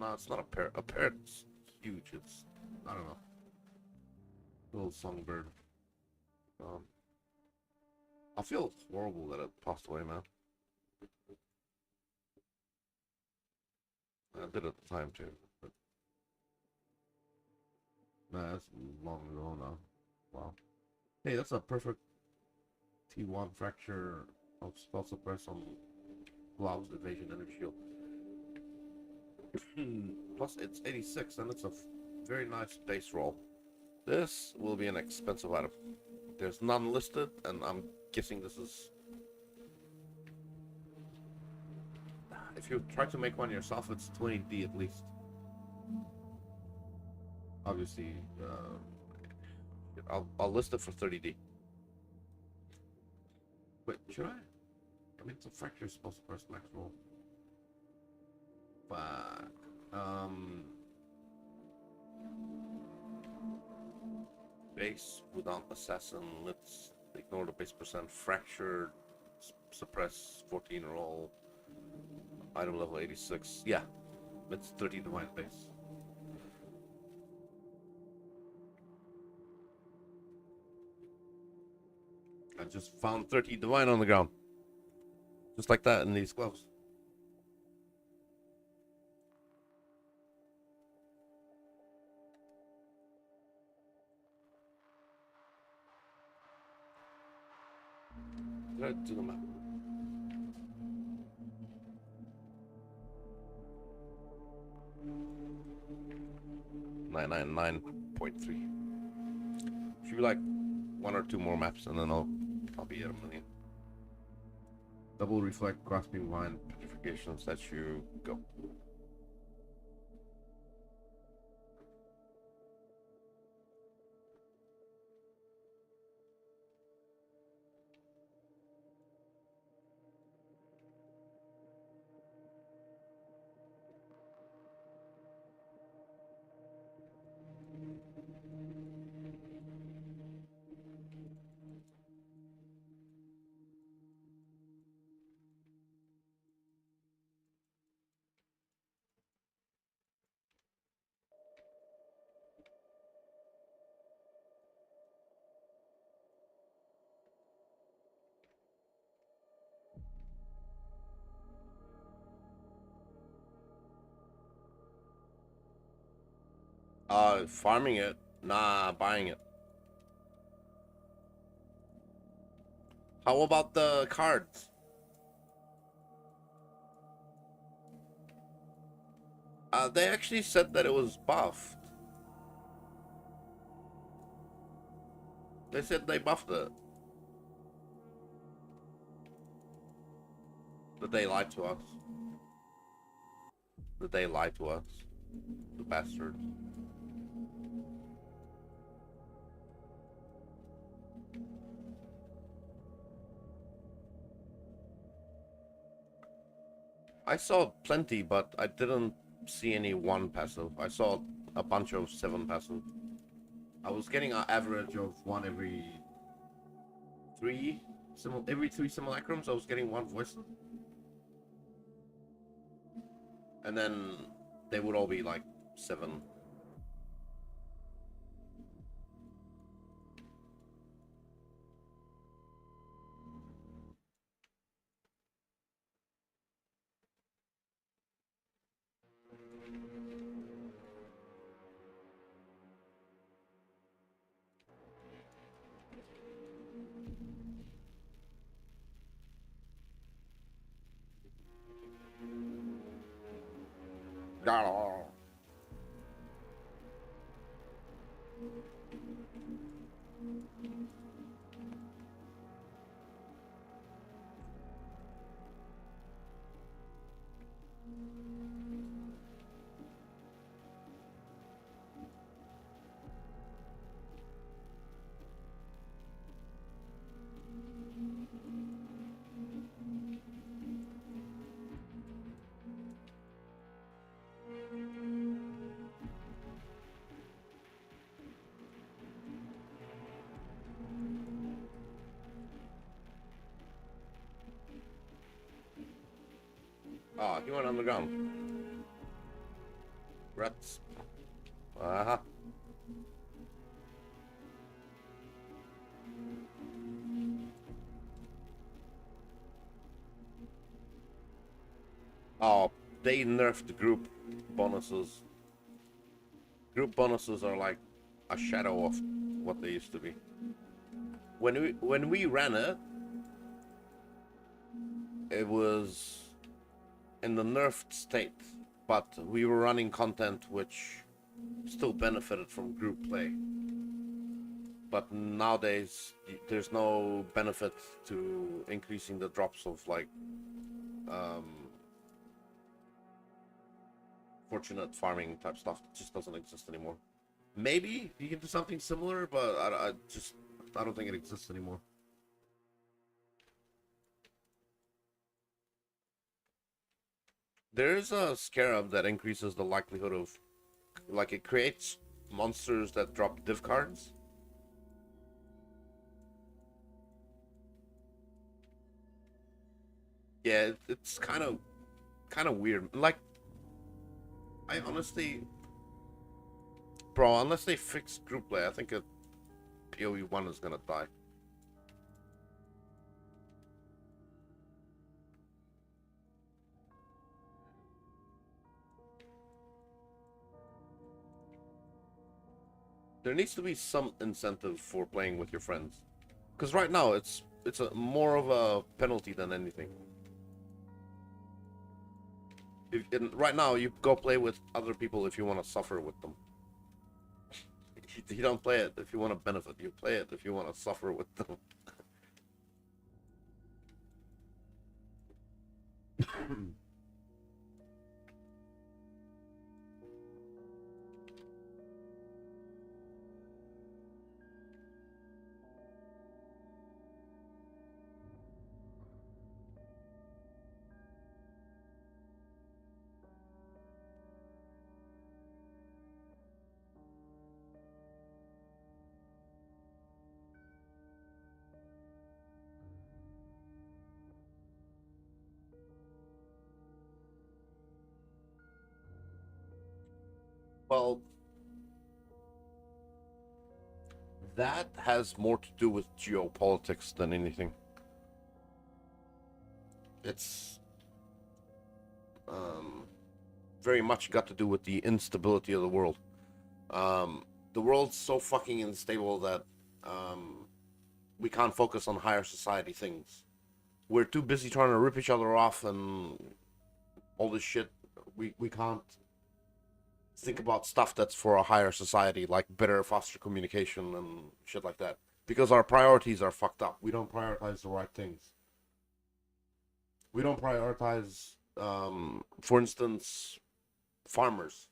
No, it's not a parrot. A parrot's huge. It's, I don't know, little songbird. Um, I feel horrible that it passed away, man. I did at the time too. But nah, that's long ago now. Wow. Hey, that's a perfect T1 fracture of spell suppress on gloves, evasion, energy shield. Plus, it's 86, and it's a very nice base roll. This will be an expensive item. There's none listed, and I'm guessing this is. If you try to make one yourself, it's 20D at least. Obviously, I'll list it for 30D. Wait, should I? I mean, it's a fracture supposed to press max roll. But base without assassin. Let's ignore the base percent. Fractured, suppress 14 roll. Item level 86. Yeah, it's 30 divine base. I just found 30 divine on the ground. Just like that in these gloves. Right to the map. 999.3. Should be like one or two more maps, and then I'll be at a million. Double reflect, grasping vine, petrification statue, go. Farming it? Nah, buying it. How about the cards? They actually said that it was buffed. They said they buffed it. Did they lie to us? Did they lie to us? The bastards. I saw plenty, but I didn't see any one passive. I saw a bunch of 7 passive. I was getting an average of one every 3 simulacrums. I was getting one voice, and then they would all be like 7. Oh, he went underground. Rats. Uh-huh. Oh, they nerfed group bonuses. Group bonuses are like a shadow of what they used to be. When we ran it, it was in the nerfed state, but we were running content which still benefited from group play. But nowadays, there's no benefit to increasing the drops of like um, fortunate farming type stuff. It just doesn't exist anymore. Maybe you can do something similar, but I don't think it exists anymore. There's a scarab that increases the likelihood of, like, it creates monsters that drop div cards. Yeah, it's kind of weird. Like, I honestly, bro, unless they fix group play, I think a PoE1 is gonna die. There needs to be some incentive for playing with your friends, because right now it's a more of a penalty than anything. Right now, you go play with other people if you want to suffer with them. You don't play it if you want to benefit. You play it if you want to suffer with them. Well, that has more to do with geopolitics than anything. It's um, very much got to do with the instability of the world. Um, the world's so fucking unstable that um, we can't focus on higher society things. We're too busy trying to rip each other off and all this shit. We can't think about stuff that's for a higher society, like better foster communication and shit like that. Because our priorities are fucked up. We don't prioritize the right things. We don't prioritize, for instance, farmers.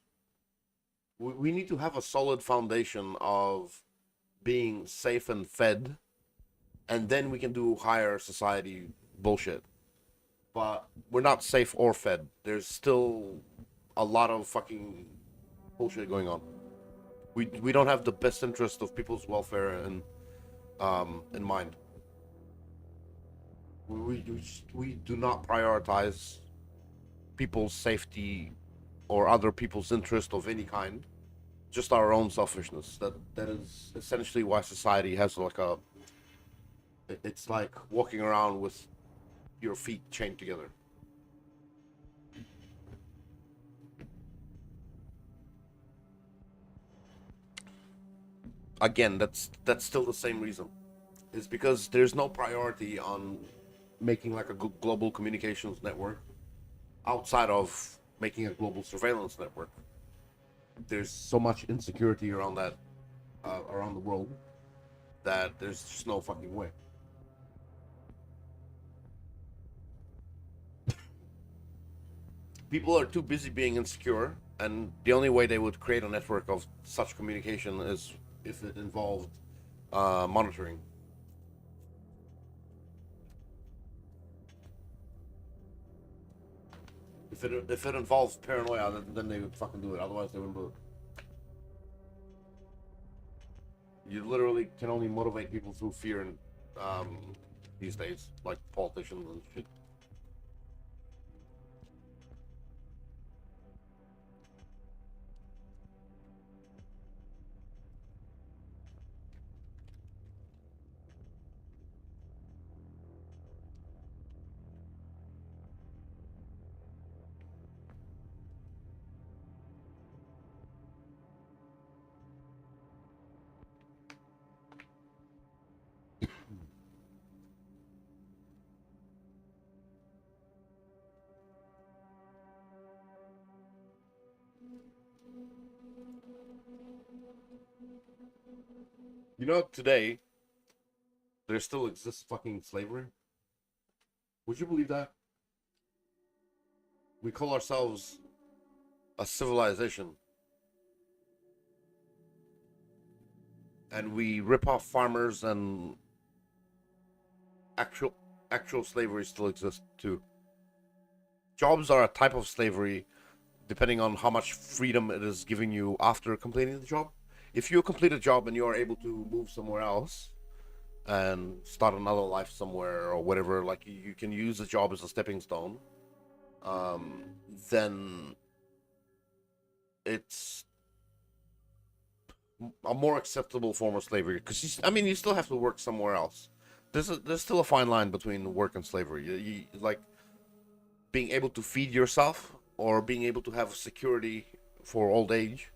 We need to have a solid foundation of being safe and fed, and then we can do higher society bullshit. But we're not safe or fed. There's still a lot of fucking bullshit going on. We don't have the best interest of people's welfare in mind. We do not prioritize people's safety or other people's interest of any kind. Just our own selfishness. That is essentially why society has like a. It's like walking around with your feet chained together. Again, that's still the same reason. It's because there's no priority on making like a global communications network outside of making a global surveillance network. There's so much insecurity around that, around the world, that there's just no fucking way. People are too busy being insecure, and the only way they would create a network of such communication is if it involved monitoring. If it involves paranoia, then they would fucking do it. Otherwise, they wouldn't do it. You literally can only motivate people through fear and these days, like politicians and shit. You know, today there still exists fucking slavery. Would you believe that? We call ourselves a civilization, and we rip off farmers, and actual actual slavery still exists too. Jobs are a type of slavery depending on how much freedom it is giving you after completing the job. If you complete a job and you are able to move somewhere else and start another life somewhere or whatever, like you can use the job as a stepping stone, um, then it's a more acceptable form of slavery. Because I mean, you still have to work somewhere else. There's still a fine line between work and slavery. Like being able to feed yourself or being able to have security for old age,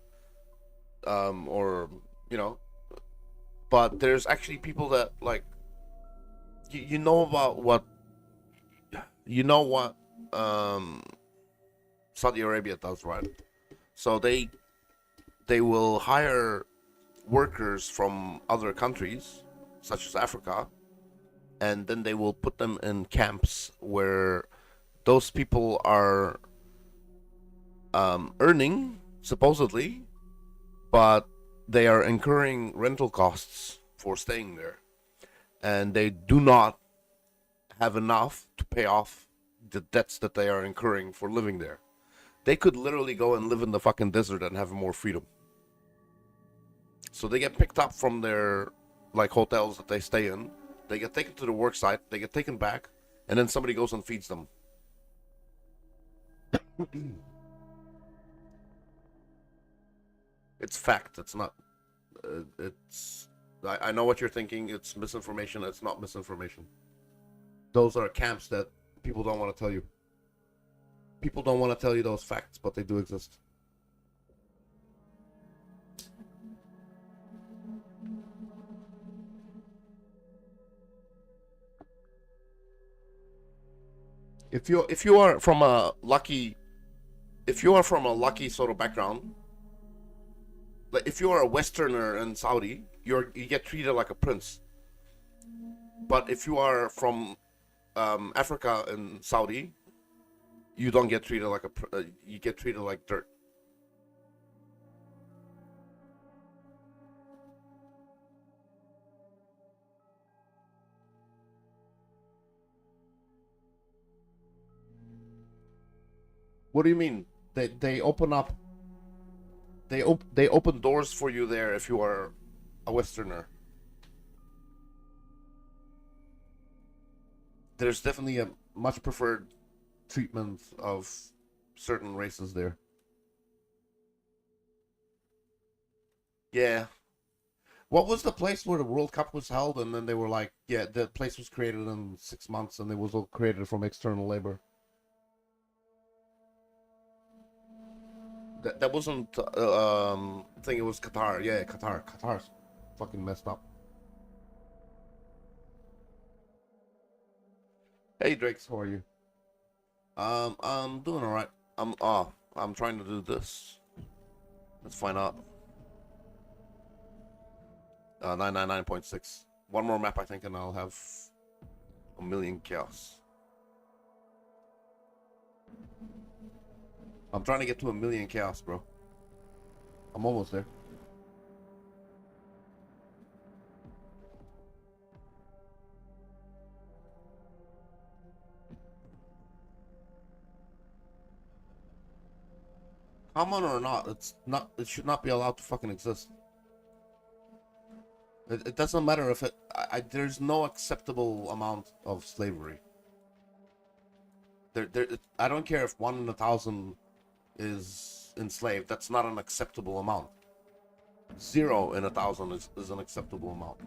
or you know. But there's actually people that like you know about what you know what um, Saudi Arabia does, right? So they will hire workers from other countries, such as Africa, and then they will put them in camps where those people are earning supposedly, but they are incurring rental costs for staying there, and they do not have enough to pay off the debts that they are incurring for living there. They could literally go and live in the fucking desert and have more freedom. So they get picked up from their like hotels that they stay in. They get taken to the work site. They get taken back, and then somebody goes and feeds them. It's fact. It's not. It's. I know what you're thinking. It's misinformation. It's not misinformation. Those are camps that people don't want to tell you. People don't want to tell you those facts, but they do exist. If you are from a lucky if you are from a lucky sort of background, like if you are a Westerner in Saudi, you get treated like a prince. But if you are from Africa and Saudi, you don't get treated like you get treated like dirt. What do you mean? They open up they open doors for you there if you are a Westerner. There's definitely a much preferred treatment of certain races there. Yeah. What was the place where the World Cup was held, and then they were like, yeah, the place was created in 6 months, and it was all created from external labor. That wasn't. I think it was Qatar. Yeah, Qatar. Qatar's fucking messed up. Hey, Drakes, how are you? I'm doing all right. I'm trying to do this. Let's find out. 999.6. One more map, I think, and I'll have a million chaos. I'm trying to get to a million chaos, bro. I'm almost there. Common or not, it's not. It should not be allowed to fucking exist. It doesn't matter if there's no acceptable amount of slavery. I don't care if 1 in 1,000 is enslaved. That's not an acceptable amount. 0 in 1,000 is an acceptable amount.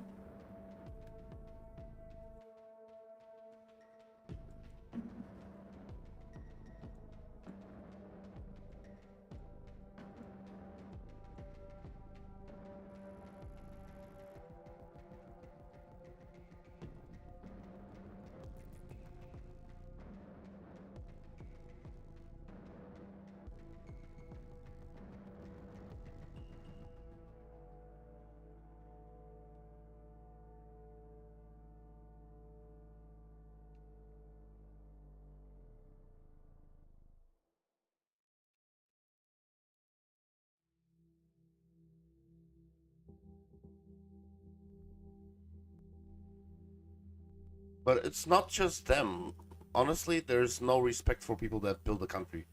But it's not just them. Honestly, there's no respect for people that build a country.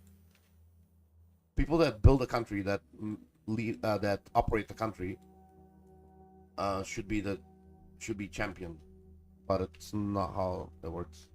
People that build a country, that lead, that operate the country, should be championed. But it's not how it works.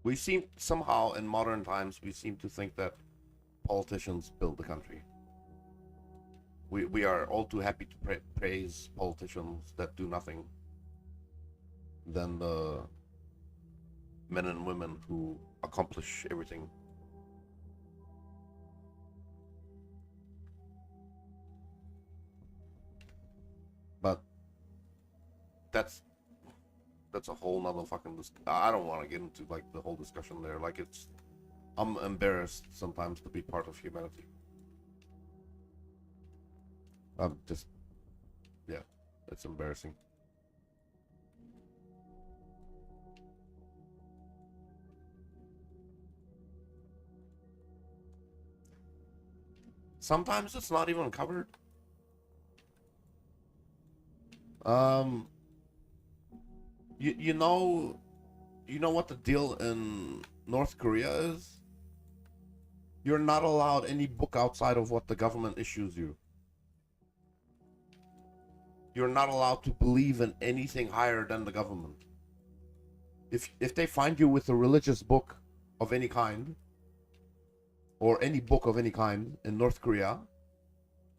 We seem somehow in modern times we seem to think that politicians build the country. We are all too happy to praise politicians that do nothing than the men and women who accomplish everything. But that's a whole nother fucking. I don't want to get into like the whole discussion there. Like it's, I'm embarrassed sometimes to be part of humanity. I'm just, yeah, it's embarrassing. Sometimes it's not even covered. Um, you know, what the deal in North Korea is? You're not allowed any book outside of what the government issues you. You're not allowed to believe in anything higher than the government. If they find you with a religious book of any kind, or any book of any kind in North Korea,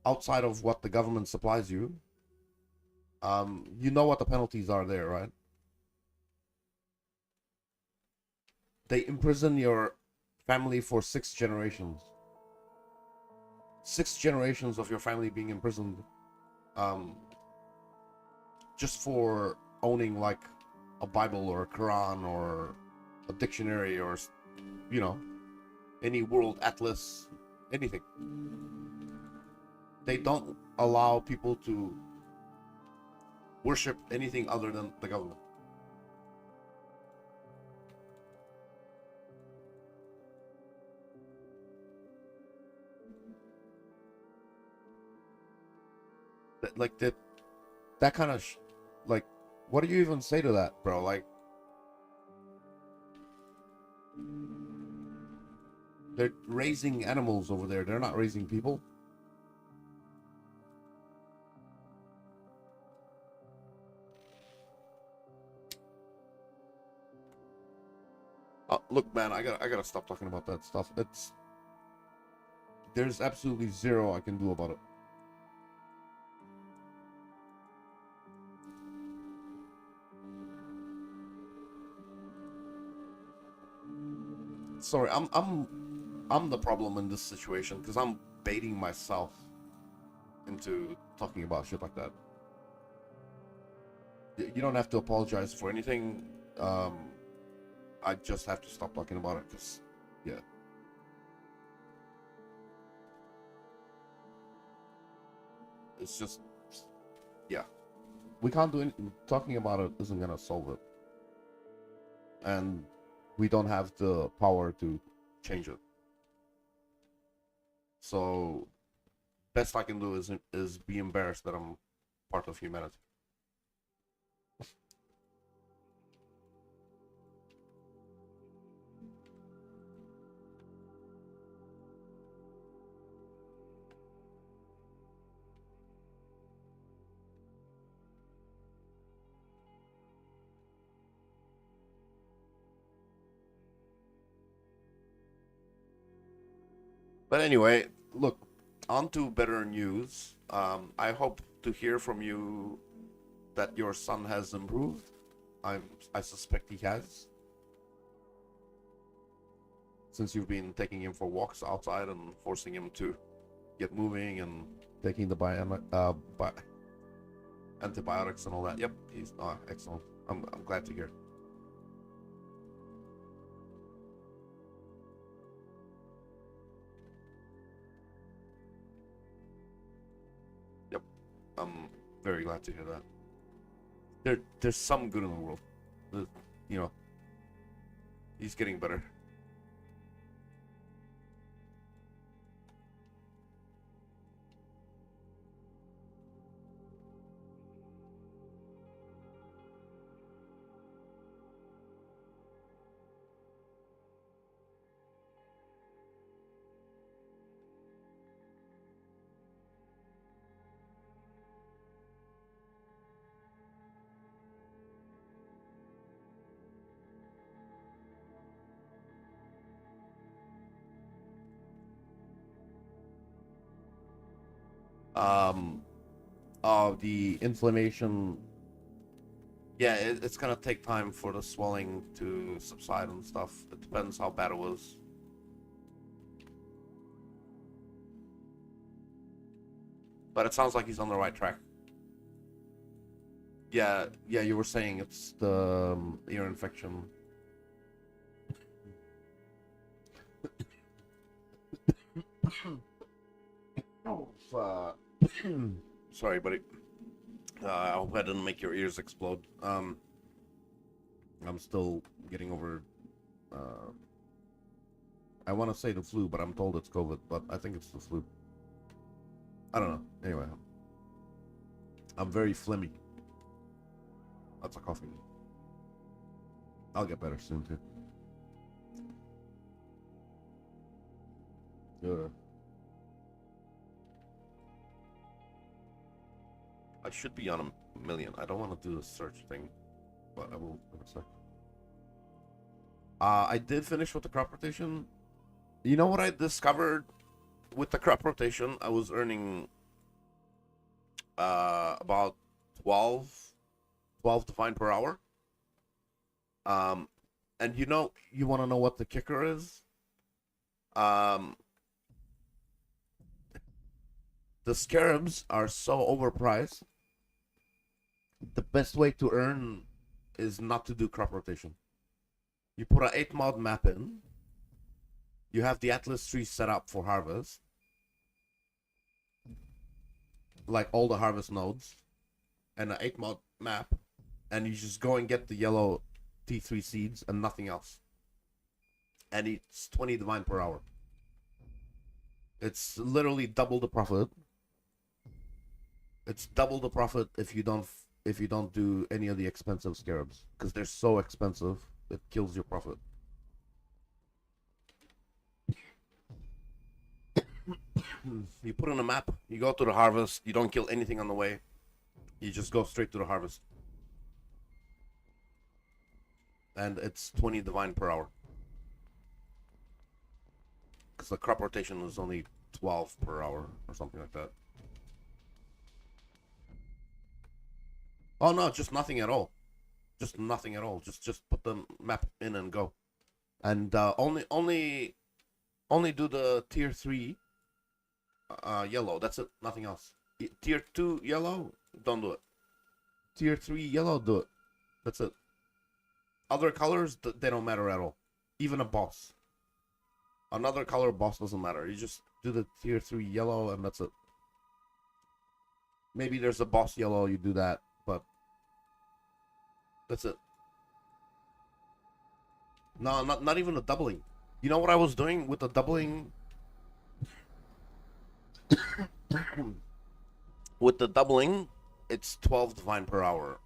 outside of what the government supplies you, you know what the penalties are there, right? They imprison your family for 6 generations. 6 generations of your family being imprisoned, just for owning like a Bible or a Quran or a dictionary or, you know, any world atlas, anything. They don't allow people to worship anything other than the government. Like that kind of like, what do you even say to that, bro? Like, they're raising animals over there. They're not raising people. Look, man, I gotta stop talking about that stuff. There's absolutely zero I can do about it. Sorry, I'm the problem in this situation because I'm baiting myself into talking about shit like that. You don't have to apologize for anything. I just have to stop talking about it because, yeah. It's just, yeah. We can't do anything. Talking about it isn't gonna solve it. And we don't have the power to change it. So, best I can do is be embarrassed that I'm part of humanity. But anyway, look, on to better news. I hope to hear from you that your son has improved. I suspect he has, since you've been taking him for walks outside and forcing him to get moving and taking the antibiotics and all that. Yep, he's excellent. I'm glad to hear. very glad to hear that. There's some good in the world. The- You know, he's getting better. Um, the inflammation. Yeah, it's gonna take time for the swelling to subside and stuff. It depends how bad it was. But it sounds like he's on the right track. Yeah, yeah, you were saying it's the ear infection. Oh, sorry, buddy. I hope I didn't make your ears explode. I'm still getting over. Uh, I want to say the flu, but I'm told it's COVID. But I think it's the flu. I don't know. Anyway, I'm very phlegmy. That's a coffee. I'll get better soon too. Yeah. I should be on a million. I don't want to do the search thing, but I will in a sec. I did finish with the crop rotation. You know what I discovered with the crop rotation? I was earning about 12 divine per hour. Um, and you want to know what the kicker is? Um, the scarabs are so overpriced. The best way to earn is not to do crop rotation. You put an 8 mod map in. You have the Atlas tree set up for harvest, like all the harvest nodes, and an 8 mod map, and you just go and get the yellow T3 seeds and nothing else. And it's 20 divine per hour. It's literally double the profit. It's double the profit if you don't do any of the expensive scarabs, because they're so expensive it kills your profit. You put in a map, you go to the harvest, you don't kill anything on the way, you just go straight to the harvest, and it's 20 divine per hour, because the crop rotation is only 12 per hour or something like that. Oh no, just nothing at all. Just nothing at all. Just put the map in and go. And only do the tier 3 yellow. That's it. Nothing else. Tier 2 yellow, don't do it. Tier 3 yellow, do it. That's it. Other colors, they don't matter at all. Even a boss. Another color boss doesn't matter. You just do the tier 3 yellow and that's it. Maybe there's a boss yellow, you do that, but that's it. No, not even a doubling. You know what I was doing with the doubling? With the doubling, it's 12 divine per hour.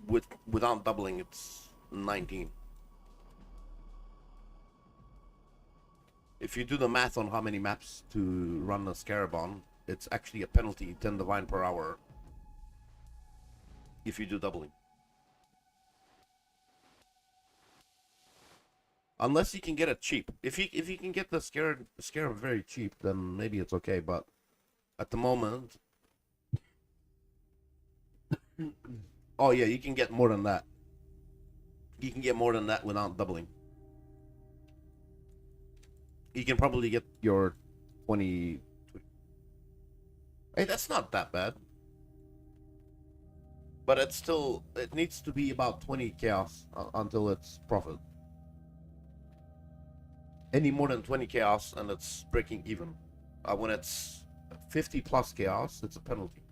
Without doubling, it's 19. If you do the math on how many maps to run a scarab on, it's actually a penalty 10 divine per hour if you do doubling. Unless you can get it cheap. If you can get the scarab very cheap, then maybe it's okay. But at the moment, oh yeah, you can get more than that. You can get more than that without doubling. You can probably get your 20. Hey, that's not that bad. But it needs to be about 20 chaos until it's profit. Any more than 20 chaos and it's breaking even. When it's 50 plus chaos, it's a penalty.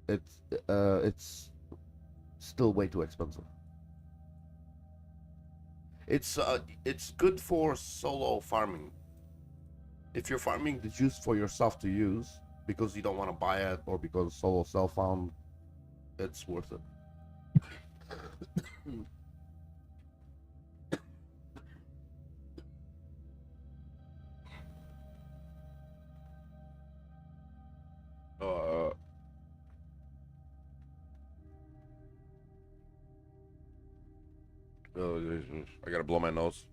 it's still way too expensive. It's good for solo farming. If you're farming the juice for yourself to use because you don't want to buy it or because solo self found, it's worth it. Uh, I gotta blow my nose.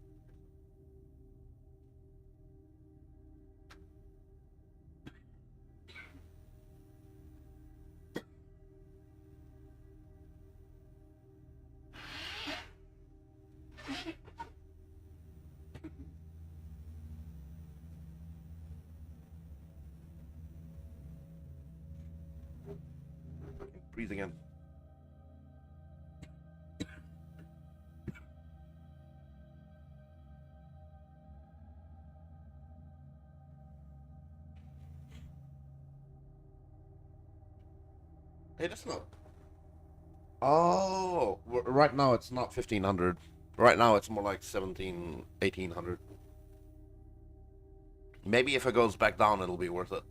Breathe again. Hey, that's not. Oh, right now it's not 1500. Right now it's more like 17, 1800. Maybe if it goes back down, it'll be worth it.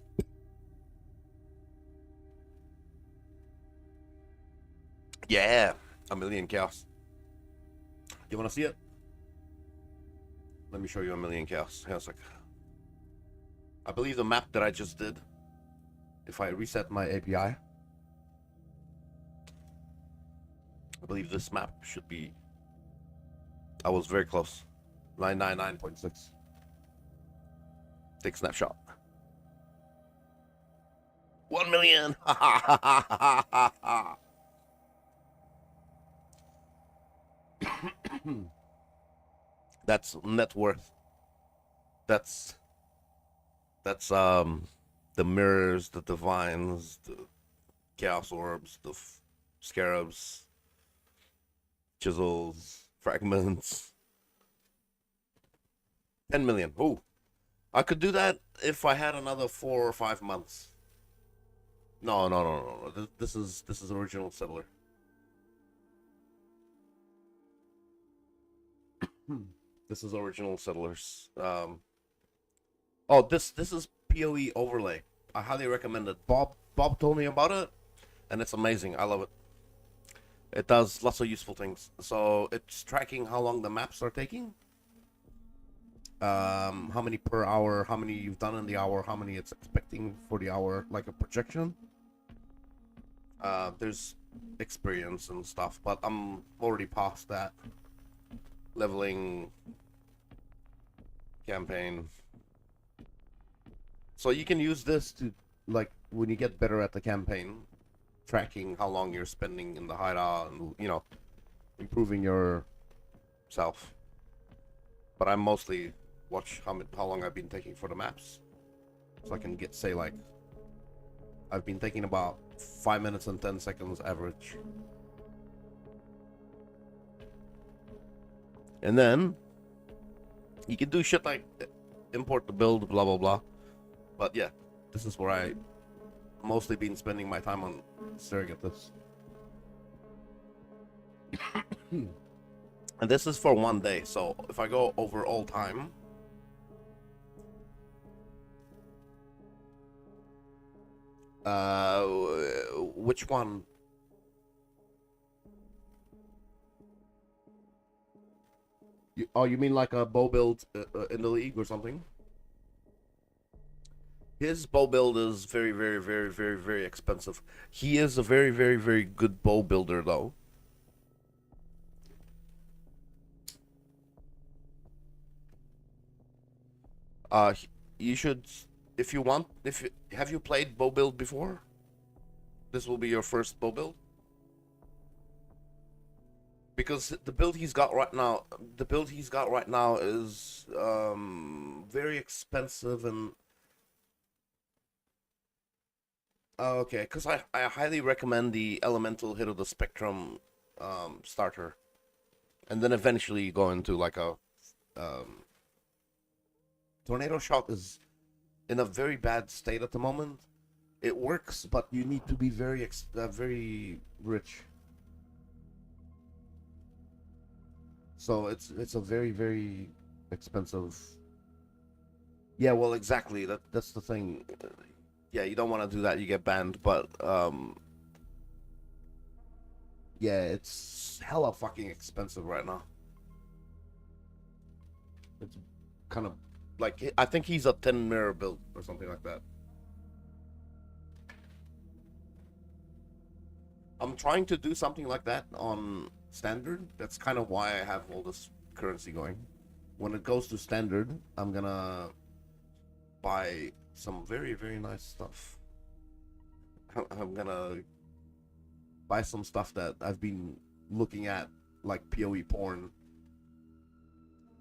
Yeah, a million chaos. You want to see it? Let me show you a million chaos. Hang on a sec. I believe the map that I just did, if I reset my API, I believe this map should be. I was very close. 999.6. Take snapshot. 1 million. That's net worth. That's the mirrors, the divines, the chaos orbs, the scarabs, chisels, fragments. 10 million. Ooh. I could do that if I had another 4 or 5 months. No, no, no, no, no. This is original settler. This is original settlers. Oh, this is PoE overlay. I highly recommend it. Bob told me about it, and it's amazing. I love it. It does lots of useful things. So it's tracking how long the maps are taking, how many per hour, how many you've done in the hour, how many it's expecting for the hour, like a projection. There's experience and stuff, but I'm already past that. Leveling campaign. So you can use this to, like, when you get better at the campaign, tracking how long you're spending in the hideout and, improving yourself. But I mostly watch how long I've been taking for the maps. So I can say, like, I've been taking about 5 minutes and 10 seconds average. And then you can do shit like import the build, blah blah blah. But yeah, this is where I mostly been spending my time on staring at this. And this is for 1 day, so if I go over all time, which one? You mean like a bow build in the league or something? His bow build is very, very, very, very, very expensive. He is a very, very, very good bow builder, though. You should, if you want, have you played bow build before? This will be your first bow build. Because the build he's got right now, is very expensive and okay. Because I highly recommend the Elemental Hit of the Spectrum starter, and then eventually go into like a Tornado Shot is in a very bad state at the moment, It works, but you need to be very rich. So it's a very expensive. Yeah, well, exactly. That's the thing. Yeah, you don't want to do that. You get banned. But yeah, it's hella fucking expensive right now. It's kind of like I think he's a 10 mirror build or something like that. I'm trying to do something like that on standard. That's kind of why I have all this currency going. When it goes to standard, I'm gonna buy some very nice stuff. I'm gonna buy some stuff that I've been looking at, like PoE porn,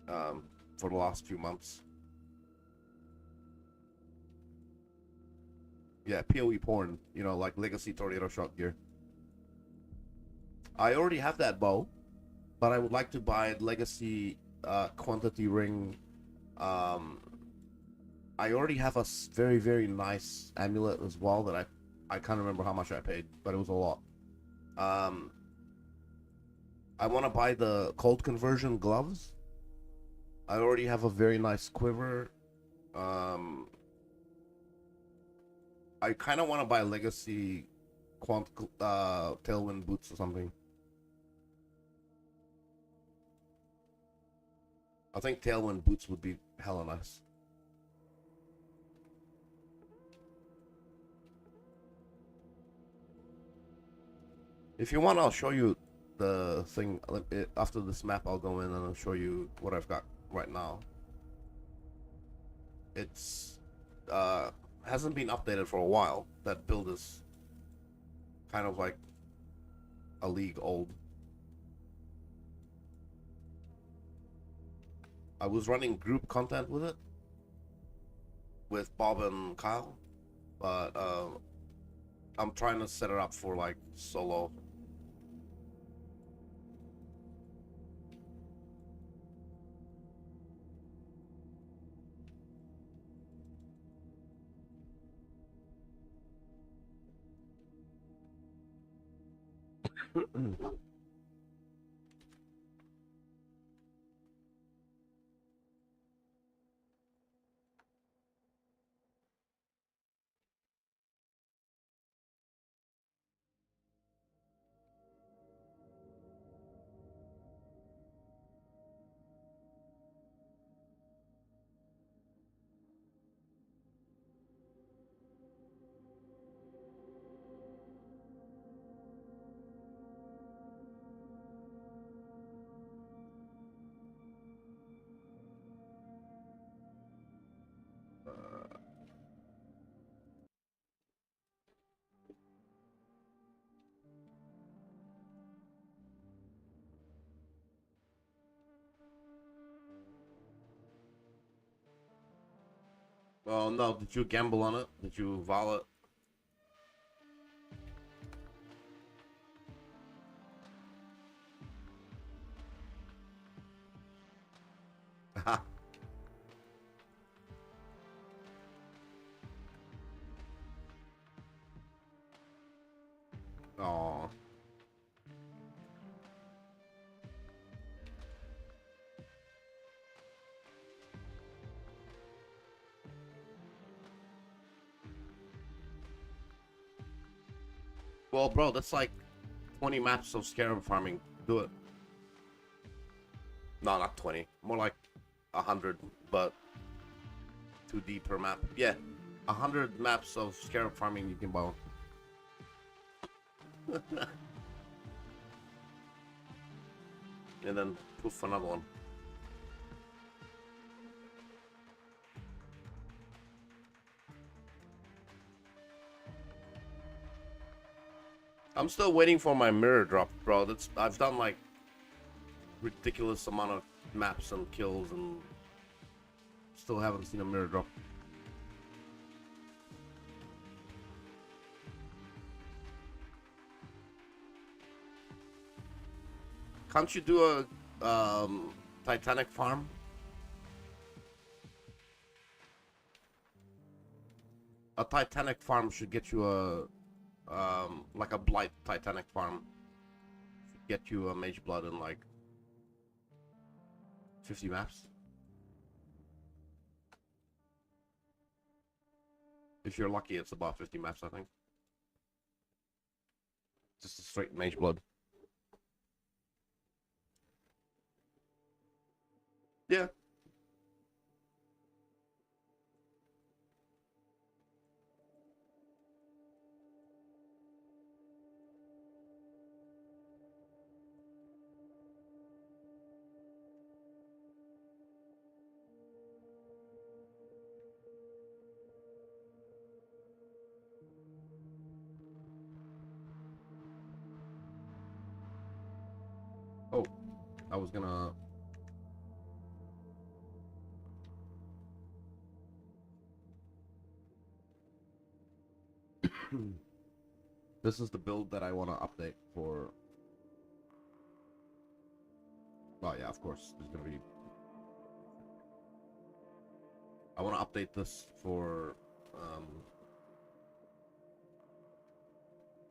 um, for the last few months. Yeah, PoE porn. You know, like Legacy Tornado Shot gear. I already have that bow, but I would like to buy Legacy Quantity Ring. Um, I already have a very nice amulet as well that I can't remember how much I paid, but it was a lot. Um, I want to buy the cold conversion gloves. I already have a very nice quiver. Um, I kind of want to buy Legacy Tailwind boots or something. I think Tailwind boots would be hella nice. If you want, I'll show you the thing. After this map, I'll go in and I'll show you what I've got right now. It's hasn't been updated for a while. That build is kind of like a league old. I was running group content with it with Bob and Kyle, but I'm trying to set it up for like solo. Oh no! Did you gamble on it? Did you vol it? Oh. Well, bro, that's like 20 maps of scarab farming. Do it. No, not 20. More like 100, but 2D per map. Yeah, 100 maps of scarab farming you can buy. And then poof, another one. I'm still waiting for my mirror drop, bro. I've done like ridiculous amount of maps and kills and still haven't seen a mirror drop. Can't you do a Titanic farm? a Titanic farm should get you a like a Blight Titanic farm. Should get you a Mage Blood in like 50 maps. If you're lucky, it's about 50 maps, I think. Just a straight Mage Blood. Yeah. Oh, I was gonna. This is the build that I want to update for. Oh yeah, of course. There's gonna be. I want to update this for.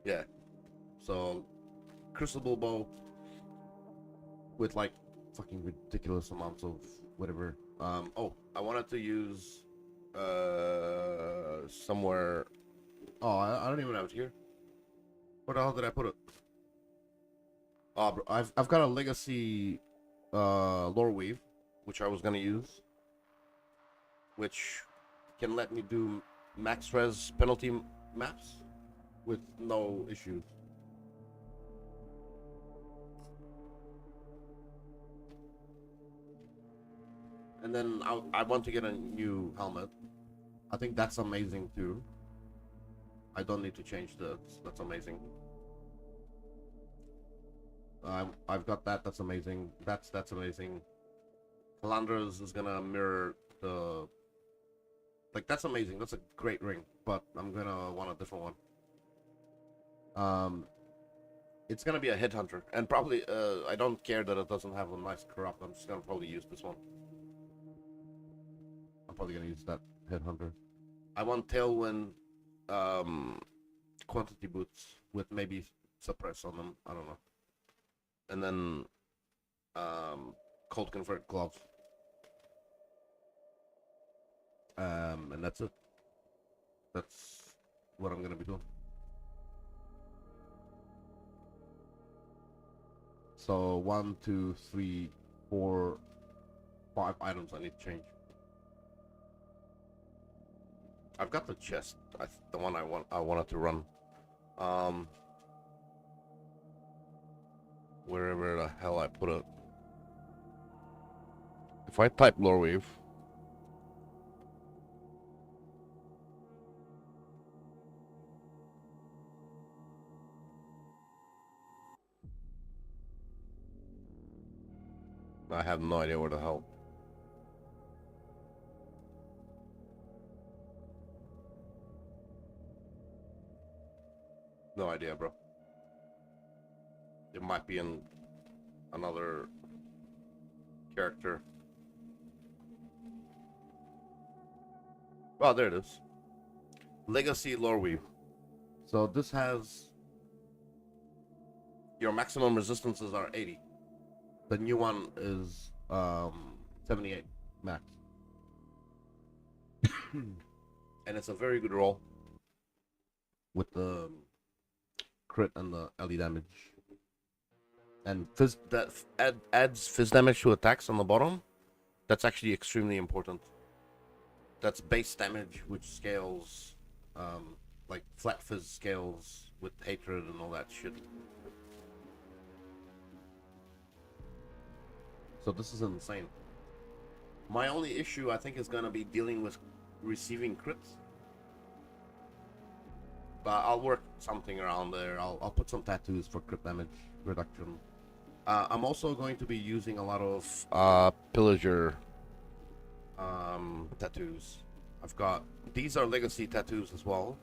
Yeah. So, Crucible Bow with like fucking ridiculous amounts of whatever. Oh, I wanted to use somewhere. Oh, I don't even have it here. Where the hell did I put it? Oh, bro, I've got a legacy lore weave, which I was gonna use, which can let me do max res penalty maps with no issues. And then I want to get a new helmet. I think that's amazing too. I don't need to change this. That's amazing. I've got that. That's amazing. That's amazing. Calandra's is gonna mirror the. Like that's amazing. That's a great ring. But I'm gonna want a different one. It's gonna be a headhunter, and probably I don't care that it doesn't have a nice corrupt. I'm just gonna probably use this one. I'm probably gonna use that headhunter. I want tailwind, quantity boots with maybe suppress on them. I don't know. And then cold convert gloves. And that's it. That's what I'm gonna be doing. So 1, 2, 3, 4, 5 items I need to change. I've got the chest. The one I wanted to run. Wherever the hell I put it. If I type Loreweave. I have no idea where the hell. No idea, bro. It might be in another character. Oh, there it is. Legacy Loreweave. So this has your maximum resistances are 80. The new one is 78 max. And it's a very good roll with the crit and the LE damage. And fizz that adds fizz damage to attacks on the bottom. That's actually extremely important. That's base damage, which scales, like flat fizz scales with hatred and all that shit. So this is insane. My only issue, I think, is gonna be dealing with receiving crits. But I'll work something around there. I'll put some tattoos for crit damage reduction. I'm also going to be using a lot of pillager tattoos. I've got these are legacy tattoos as well.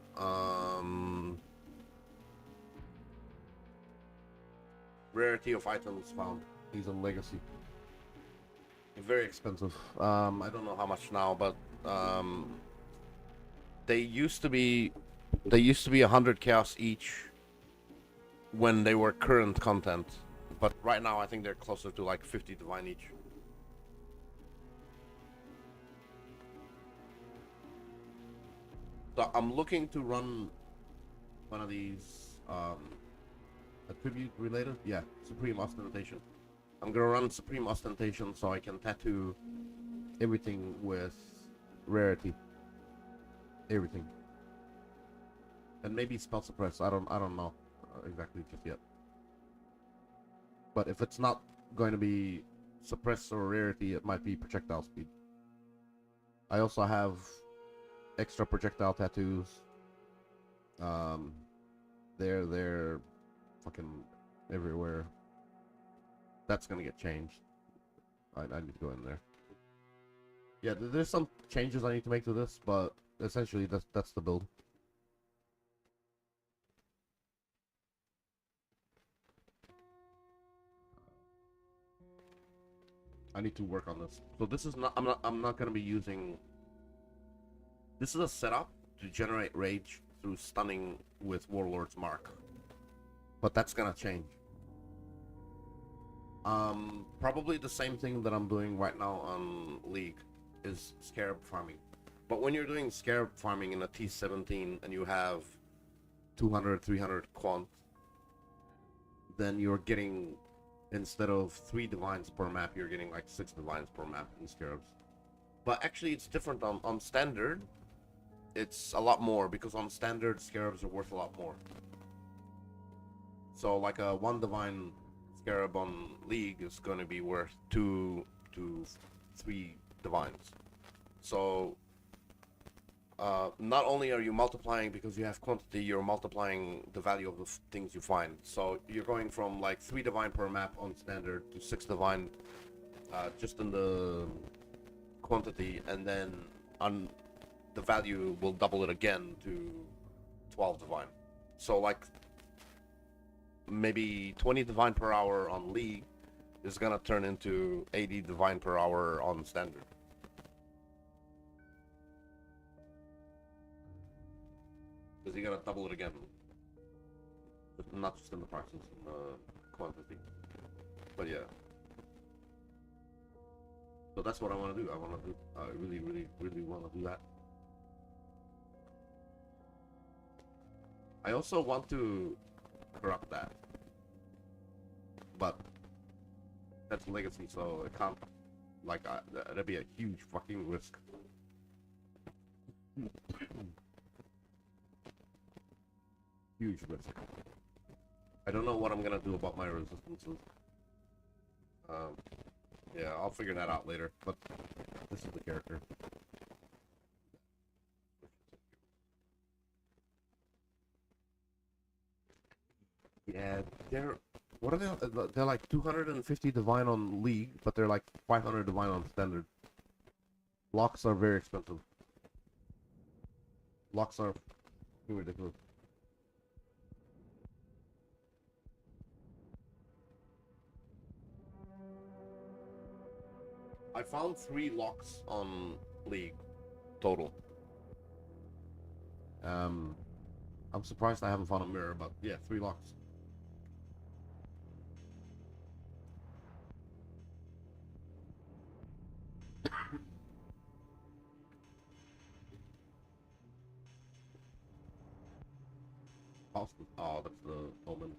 Rarity of items found. These are legacy. Very expensive. I don't know how much now, but They used to be 100 chaos each when they were current content, but right now I think they're closer to like 50 divine each. So I'm looking to run one of these attribute related, yeah, Supreme Ostentation. I'm gonna run Supreme Ostentation so I can tattoo everything with rarity, everything, and maybe spell suppress. I don't know exactly just yet. But if it's not going to be suppress or rarity, it might be projectile speed. I also have extra projectile tattoos. Um, they're fucking everywhere. That's gonna get changed. I need to go in there. Yeah, there's some changes I need to make to this, but essentially that's the build. I need to work on this. So this is not. I'm not gonna be using. This is a setup to generate rage through stunning with Warlord's Mark, but that's gonna change. Probably the same thing that I'm doing right now on League is Scarab farming. But when you're doing Scarab farming in a T17 and you have 200, 300 quant, then you're getting, instead of 3 divines per map, you're getting like 6 divines per map in Scarabs. But actually it's different on Standard. It's a lot more, because on Standard, Scarabs are worth a lot more. So like a 1 divine Scarab on League is going to be worth 2 to 3 divines. So not only are you multiplying because you have quantity, you're multiplying the value of the things you find. So you're going from like 3 divine per map on Standard to 6 divine just in the quantity, and then on the value will double it again to 12 divine. So like maybe 20 divine per hour on League is gonna turn into 80 divine per hour on Standard. Because you're gonna double it again. But not just in the prices, in the quantity. But yeah. So that's what I want to do. I really, really, really want to do that. I also want to corrupt that. But that's legacy, so it can't, like, that'd be a huge fucking risk. Huge risk. I don't know what I'm gonna do about my resistances. Yeah, I'll figure that out later, but this is the character. Yeah, what are they? They're like 250 divine on League, but they're like 500 divine on Standard. Locks are very expensive. Locks are ridiculous. I found 3 locks on League total. I'm surprised I haven't found a mirror, but yeah, 3 locks. Oh, that's the omen.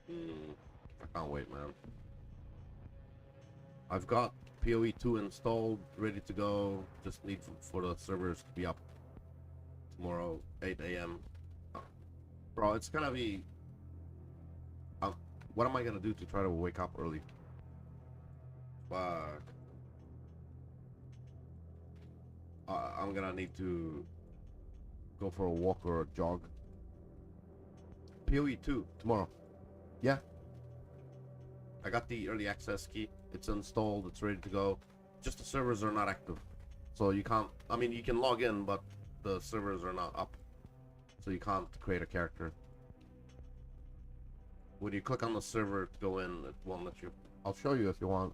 I can't wait, man. I've got poe2 installed, ready to go. Just need for the servers to be up tomorrow, 8 a.m. Bro, it's gonna be... what am I gonna do to try to wake up early? Fuck. I'm gonna need to go for a walk or a jog. poe2 tomorrow. Yeah. I got the early access key. It's installed. It's ready to go. Just the servers are not active. So you can't. I mean, you can log in, but the servers are not up, so you can't create a character. When you click on the server to go in, it won't let you. I'll show you if you want.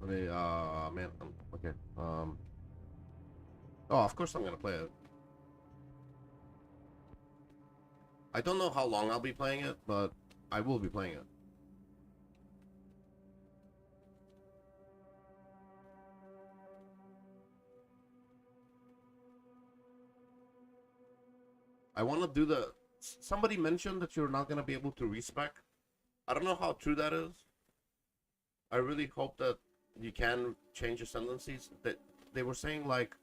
Let me, man, okay. Oh, of course I'm gonna play it. I don't know how long I'll be playing it, but I will be playing it. I want to do the. Somebody mentioned that you're not gonna be able to respec. I don't know how true that is. I really hope that you can change ascendancies. That they were saying like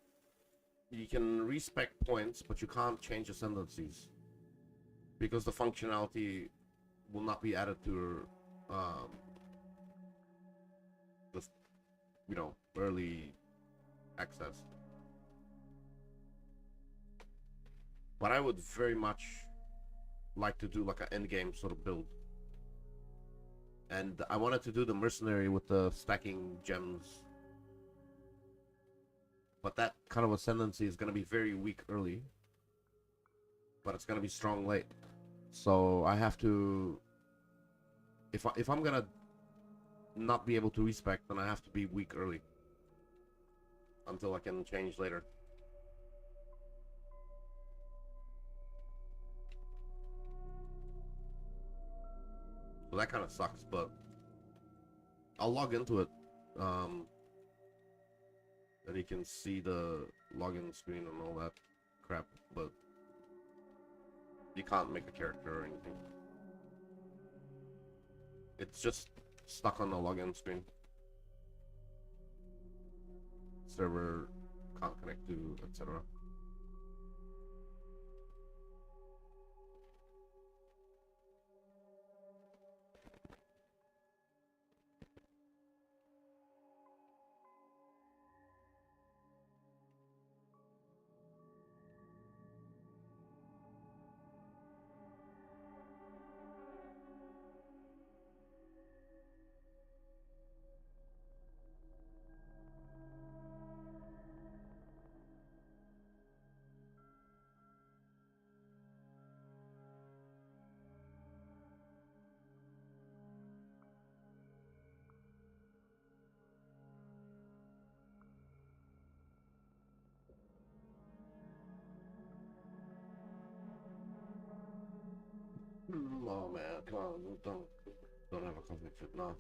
you can respec points, but you can't change ascendancies because the functionality will not be added to the early access. But I would very much like to do like an end game sort of build. And I wanted to do the mercenary with the stacking gems. But that kind of ascendancy is going to be very weak early. But it's going to be strong late. So I have to... If I'm going to not be able to respec, then I have to be weak early. Until I can change later. So that kind of sucks, but I'll log into it. And you can see the login screen and all that crap, but you can't make a character or anything. It's just stuck on the login screen. Server can't connect to, etc. Oh man, come on, don't have a conflict fit now.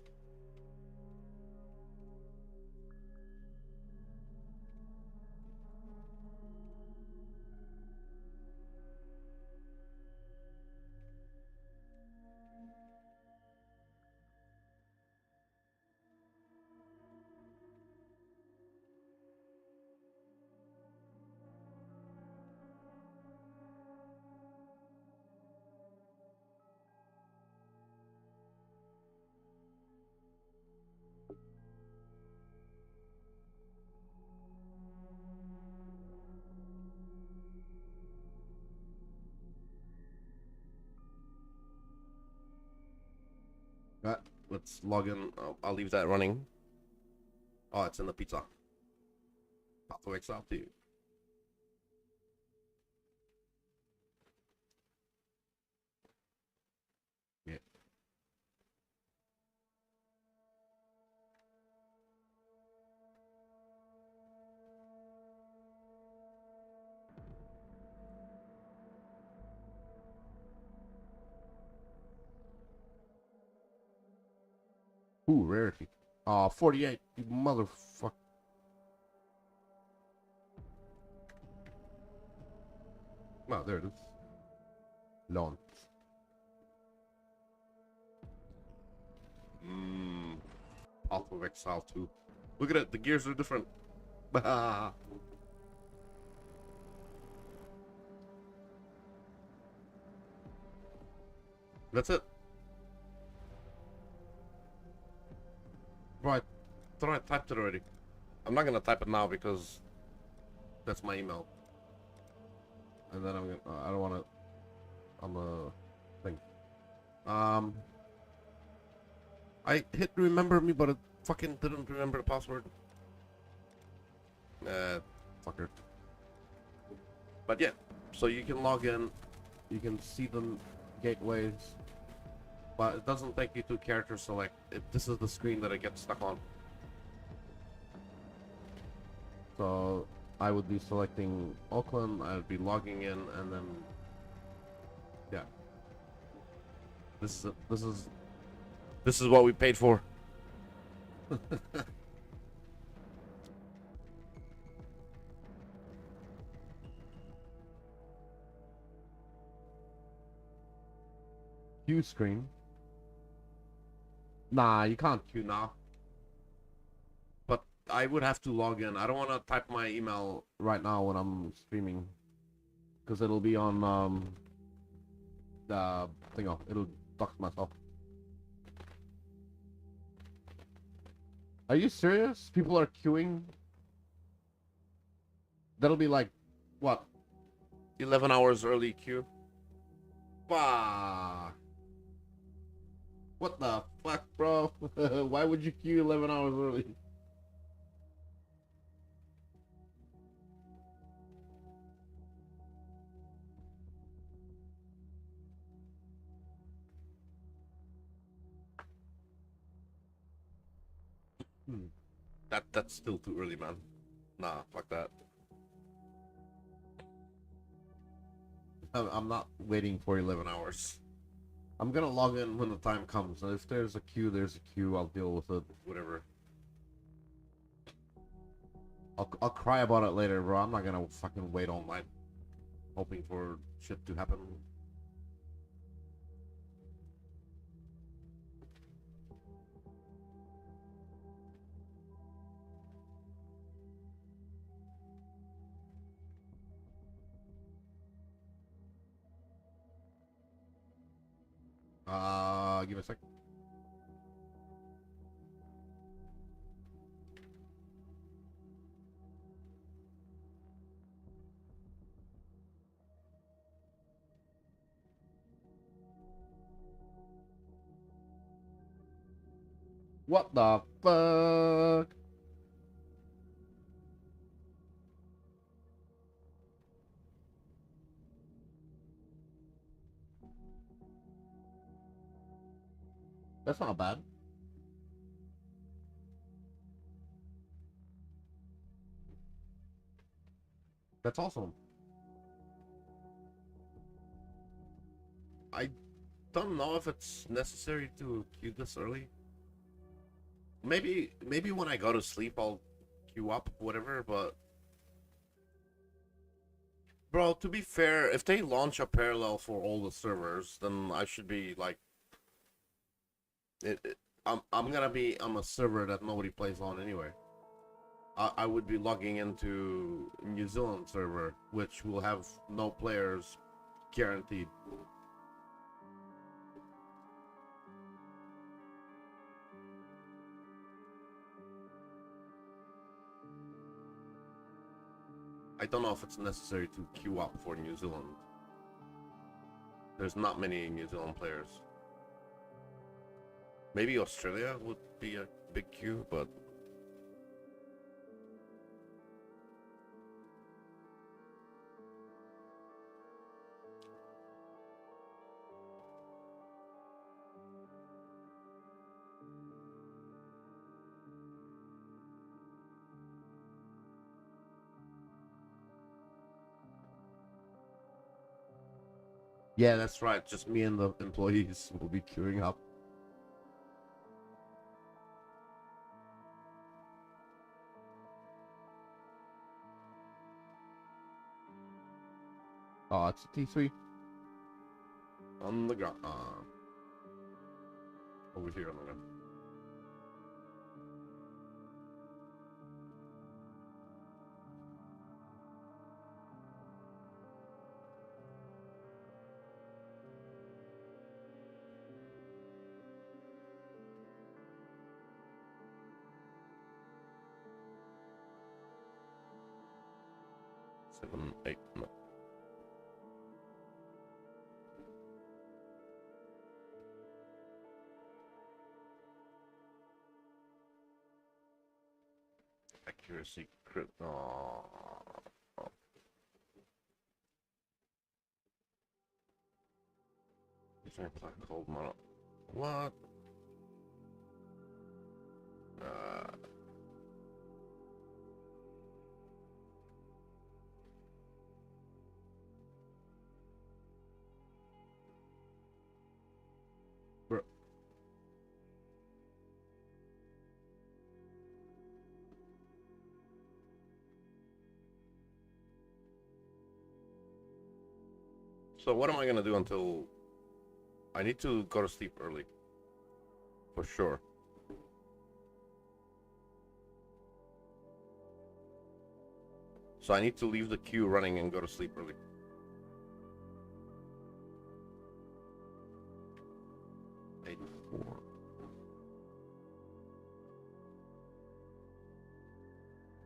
Right, let's log in. I'll leave that running. Oh, it's in the pizza. poe2 Exile 2. Yeah. Ooh, rarity. 48. You motherfucker. Oh, there it is. Launch. poe2 Exile 2. Look at it, the gears are different. That's it. Right. Thought I typed it already. I'm not gonna type it now because that's my email. And then I'm gonna. I don't want to. On the thing. Um, I hit remember me, but it fucking didn't remember the password. Fucker. But yeah, so you can log in, you can see the gateways, but it doesn't take you to character select. This is the screen that I get stuck on. So I would be selecting Auckland, I would be logging in, and then yeah, this is what we paid for. Queue screen. Nah, you can't queue now. But I would have to log in. I don't want to type my email right now when I'm streaming, because it'll be on the thing off. It'll dox myself. Are you serious? People are queuing. That'll be like, what? 11 hours early queue. Fuck. What the fuck, bro? Why would you queue 11 hours early? That's still too early, man. Nah, fuck that. I'm not waiting for 11 hours. I'm gonna log in when the time comes. And if there's a queue, there's a queue. I'll deal with it. Whatever. I'll cry about it later, bro. I'm not gonna fucking wait all night hoping for shit to happen. Give me a sec. What the fuck? That's not bad. That's awesome. I don't know if it's necessary to queue this early. Maybe when I go to sleep I'll queue up, whatever, but bro, to be fair, if they launch a parallel for all the servers, then I should be like I'm gonna be on a server that nobody plays on anyway. I would be logging into New Zealand server, which will have no players guaranteed. I don't know if it's necessary to queue up for New Zealand. There's not many New Zealand players. Maybe Australia would be a big queue, but yeah, that's right. Just me and the employees will be queuing up. Oh, it's a T3 on the ground. Over here on the ground. Seven, eight, Accuracy crit. Oh. Cold mono. What? Uh, bro. So what am I gonna do until I need to go to sleep early? For sure. So I need to leave the queue running and go to sleep early. Four.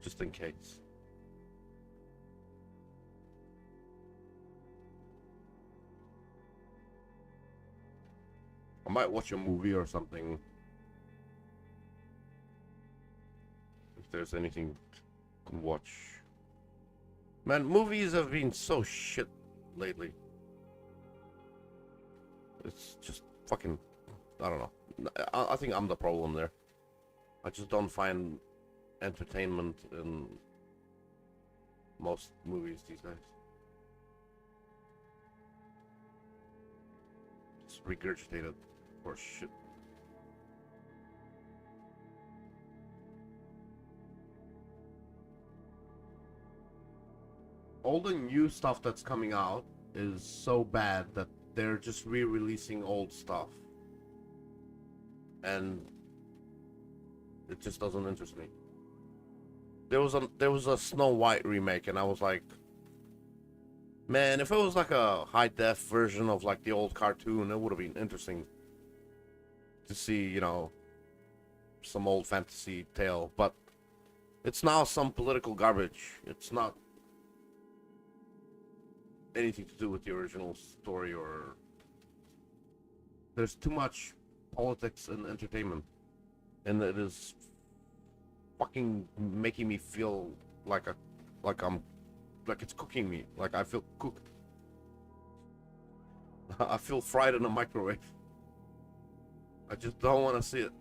Just in case. I might watch a movie or something. If there's anything to watch. Man, movies have been so shit lately. It's just fucking, I don't know. I think I'm the problem there. I just don't find entertainment in most movies these days. Just regurgitated or shit. All the new stuff that's coming out is so bad that they're just re-releasing old stuff. And it just doesn't interest me. There was a Snow White remake, and I was like, man, if it was like a high def version of like the old cartoon, it would have been interesting to see, you know, some old fantasy tale. But it's now some political garbage. It's not anything to do with the original story, or there's too much politics and entertainment, and it is fucking making me feel like I'm like it's cooking me. Like I feel cooked. I feel fried in a microwave. I just don't want to see it.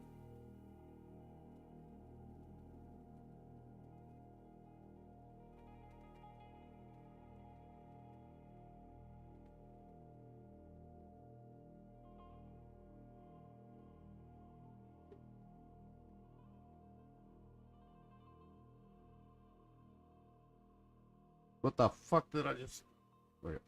What the fuck did I just? Wait.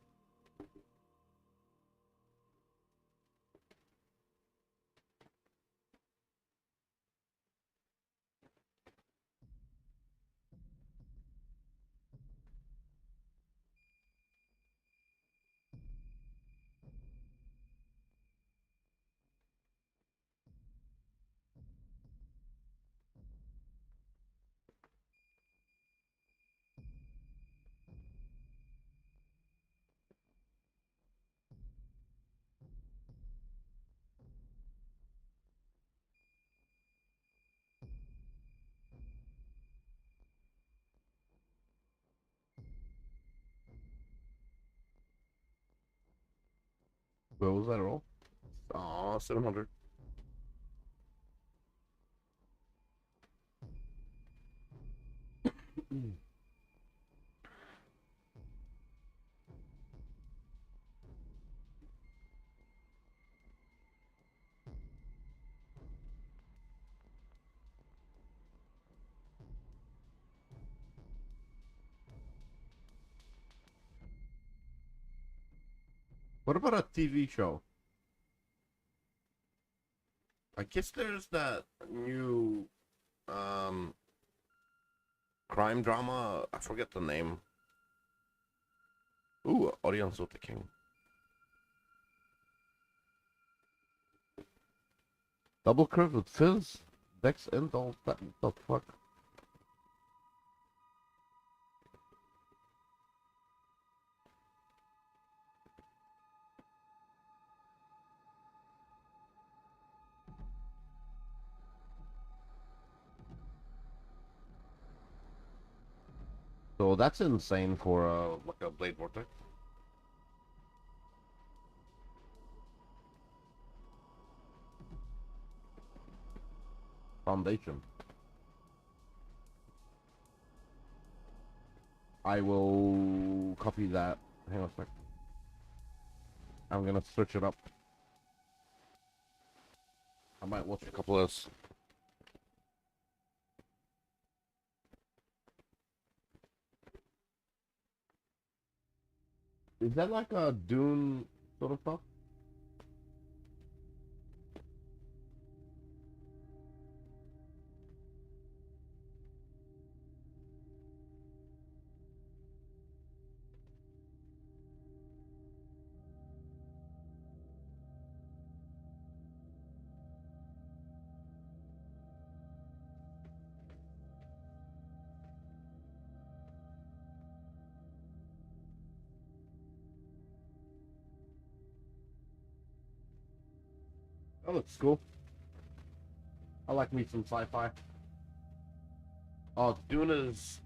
What was that roll? Aw, 700. What about a TV show? I guess there's that new um crime drama. I forget the name. Ooh, Audience with the King. Double crit with Fizz, Dex, and all that. What the fuck? So that's insane for like a blade vortex. Foundation. I will copy that. Hang on a sec. I'm gonna search it up. I might watch a couple of this. Is that like a Dune sort of stuff? That looks cool. I like me some sci-fi. Oh, Dune is.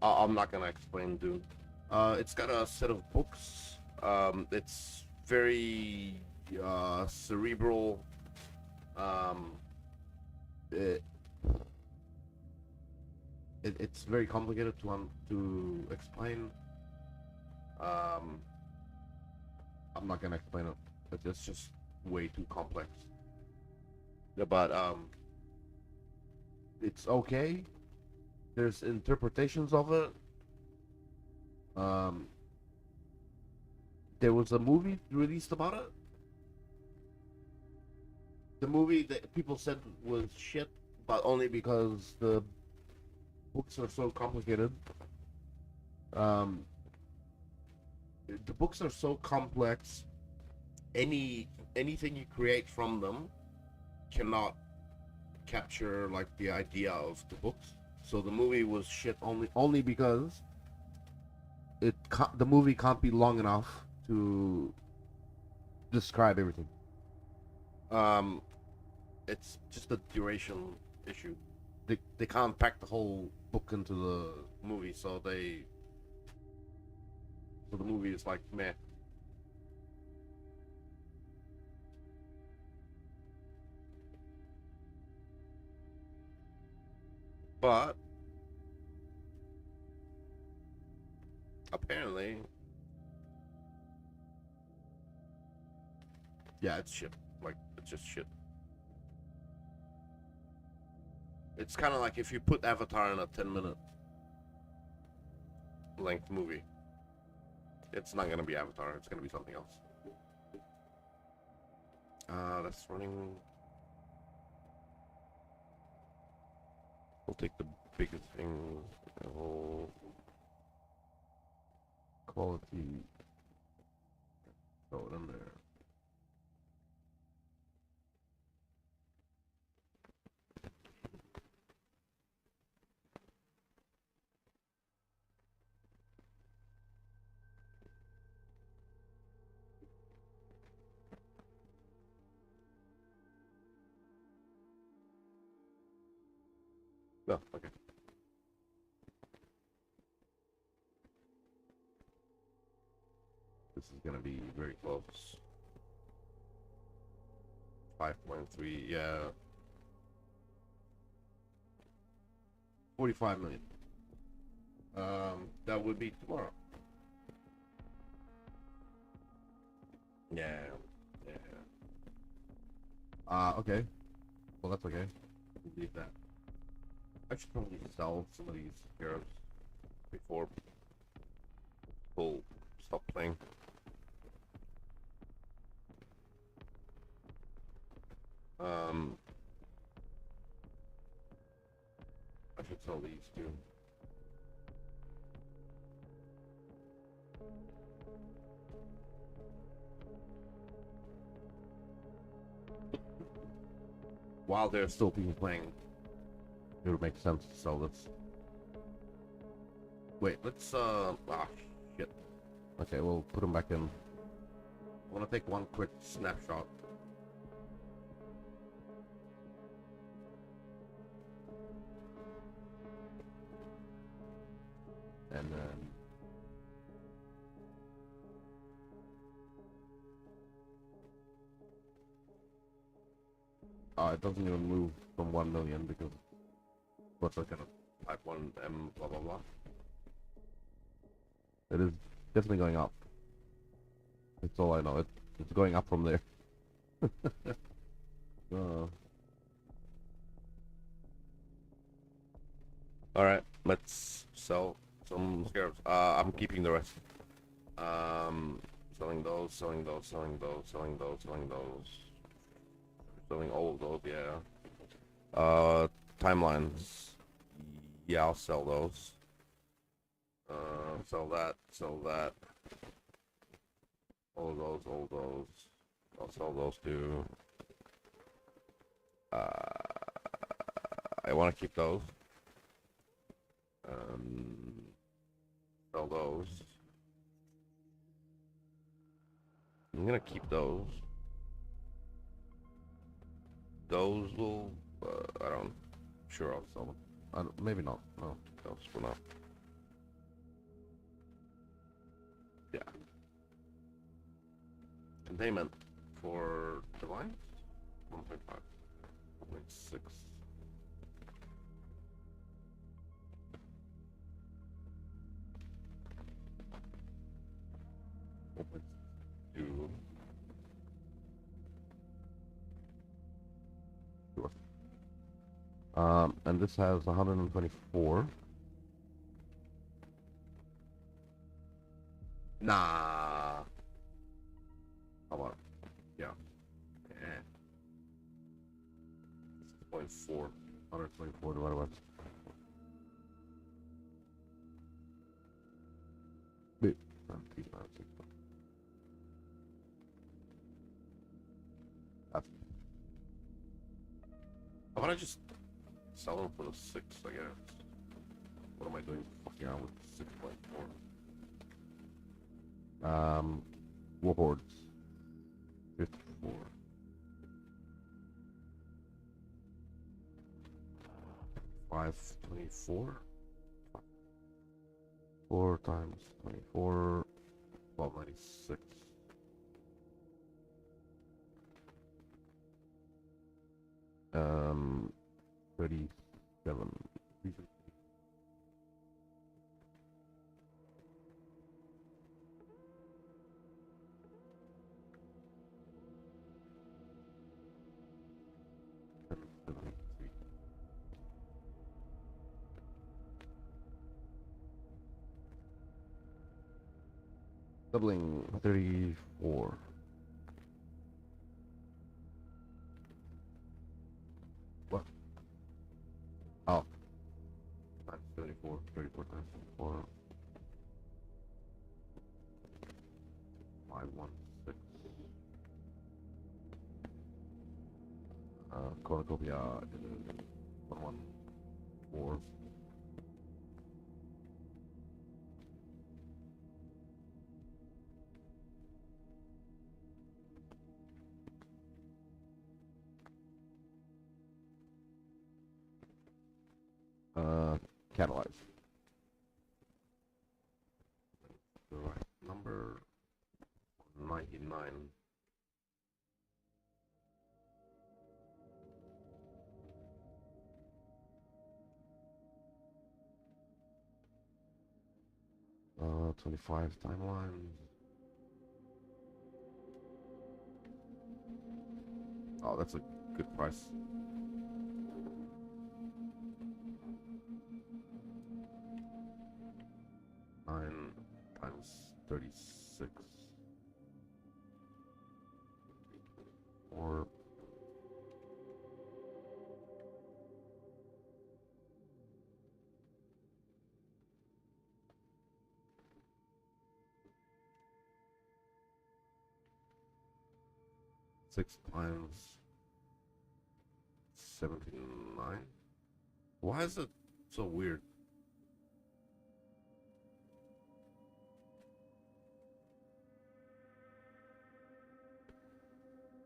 I'm not gonna explain Dune. It's got a set of books. It's very cerebral. Um, it, it's very complicated to explain. Um, I'm not gonna explain it. It's just way too complex. Yeah, but it's okay. There's interpretations of it. Um, there was a movie released about it. The movie that people said was shit, but only because the books are so complicated. Um, the books are so complex. Anything you create from them cannot capture like the idea of the books. So the movie was shit only because the movie can't be long enough to describe everything. Um, it's just a duration issue. They can't pack the whole book into the movie, so the movie is like meh. But apparently, yeah, it's shit. Like it's just shit. It's kind of like if you put Avatar in a 10-minute length movie, it's not gonna be Avatar. It's gonna be something else. That's running. We'll take the biggest thing. The whole quality. Throw it in there. No, okay. This is gonna be very close. 5.3, yeah. 45 million. That would be tomorrow. Yeah. Yeah. Okay. Well, that's okay. Leave that. I should probably sell some of these heroes before people stop playing. Um, I should sell these too. While there's still people playing, it would make sense to sell this. Wait, let's shit. Okay, we'll put them back in. I want to take one quick snapshot. It doesn't even move from 1 million because what's that kind of type 1M blah blah blah. It is definitely going up. That's all I know. It's going up from there. Alright, let's sell some scarabs. I'm keeping the rest. Selling those, selling those, selling those, selling those, selling those. Selling all of those, yeah. Timelines. Yeah, I'll sell those. Sell that, sell that. All of those, all of those. I'll sell those too. I want to keep those. Sell those. I'm gonna keep those. Those will, I don't, sure I'll sell them. Maybe not. No, those for now. Yeah. Containment for divine? 1.5. 1.6. Two. Sure. And this has 124. Nah. How about, yeah. 6.4. 124 divided by. Wait. How about I just sell them for the 6, I guess? What am I doing fucking around with 6.4? Warhordes. 54. 524. 4 times 24. 1296. Um, 37. Doubling 34. What? Oh. Times 34. 34 times 4. 516. Cornucopia is 114. Catalyze. The right number 99. Uh, 25 timeline. Oh, that's a good price. Nine times 36. Or 6 times 79. Why is it so weird?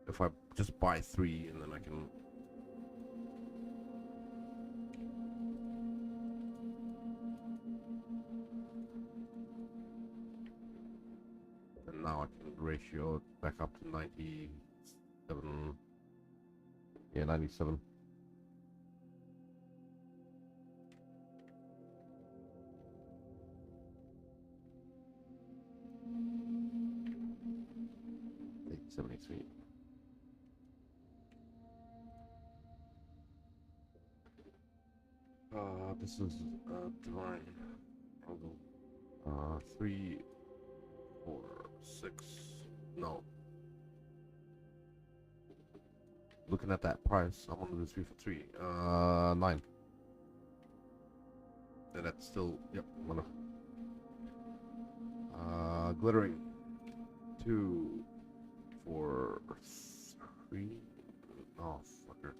If I just buy 3 and then I can. And now I can ratio it back up to 97. Yeah, 97. $8.73. This is divine angle. 3, 4, 6. No. Looking at that price, I'm gonna do 3 for 3. 9. And that's still, yep, I'm gonna. Glittering. 2, 4, 3. Oh, fucker.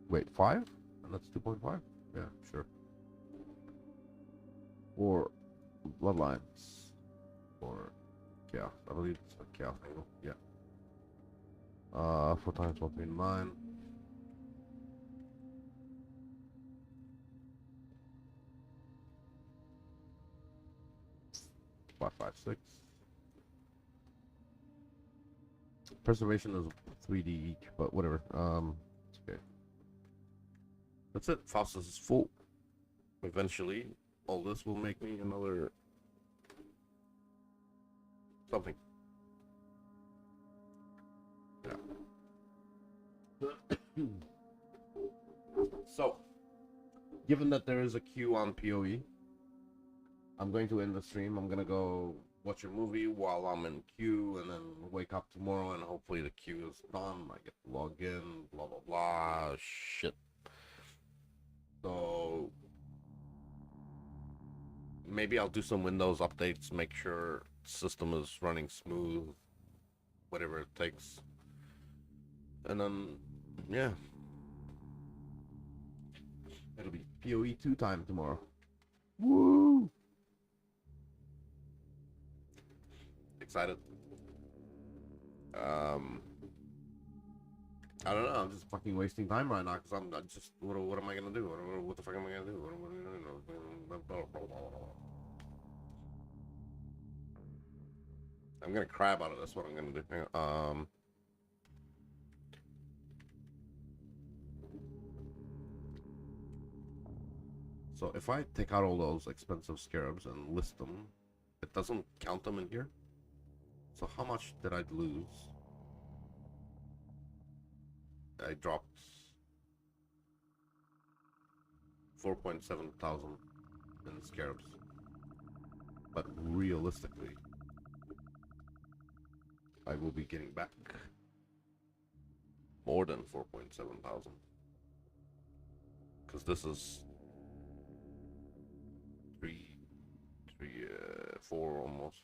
Wait, 5? And that's 2.5? Yeah, sure. 4 bloodlines. 4 chaos. I believe it's a chaos angle. Yeah. 4 times 139. 556. Preservation is 3D each, but whatever. It's okay. That's it. Faustus is full. Eventually, all this will make me another something. Yeah. So, given that there is a queue on PoE, I'm going to end the stream. I'm gonna go watch a movie while I'm in queue, and then wake up tomorrow, and hopefully the queue is done. I get to log in, blah blah blah, shit. So maybe I'll do some Windows updates, make sure system is running smooth, whatever it takes, and then yeah, it'll be PoE 2 time tomorrow. Woo! Excited. I don't know. I'm just fucking wasting time right now because I'm just. What am I gonna do? What the fuck am I gonna do? I'm gonna cry about it. That's what I'm gonna do. So if I take out all those expensive scarabs and list them, it doesn't count them in here. So how much did I lose? I dropped 4.7 thousand in scarabs. But realistically, I will be getting back more than 4.7 thousand. Because this is 4 almost.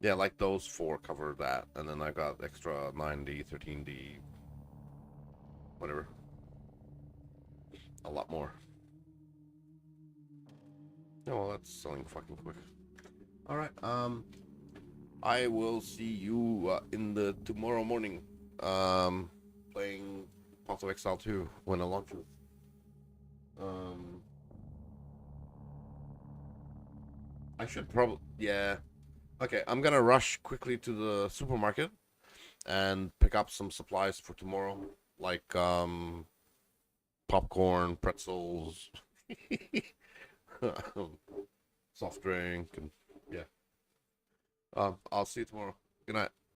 Yeah, like those 4 cover that, and then I got extra 9D, 13D, whatever. A lot more. Oh, well, that's selling fucking quick. Alright, I will see you in the tomorrow morning, playing Path of Exile 2 when it launches. I should probably, yeah. Okay, I'm gonna rush quickly to the supermarket and pick up some supplies for tomorrow, like popcorn, pretzels, soft drink, and yeah. I'll see you tomorrow. Good night.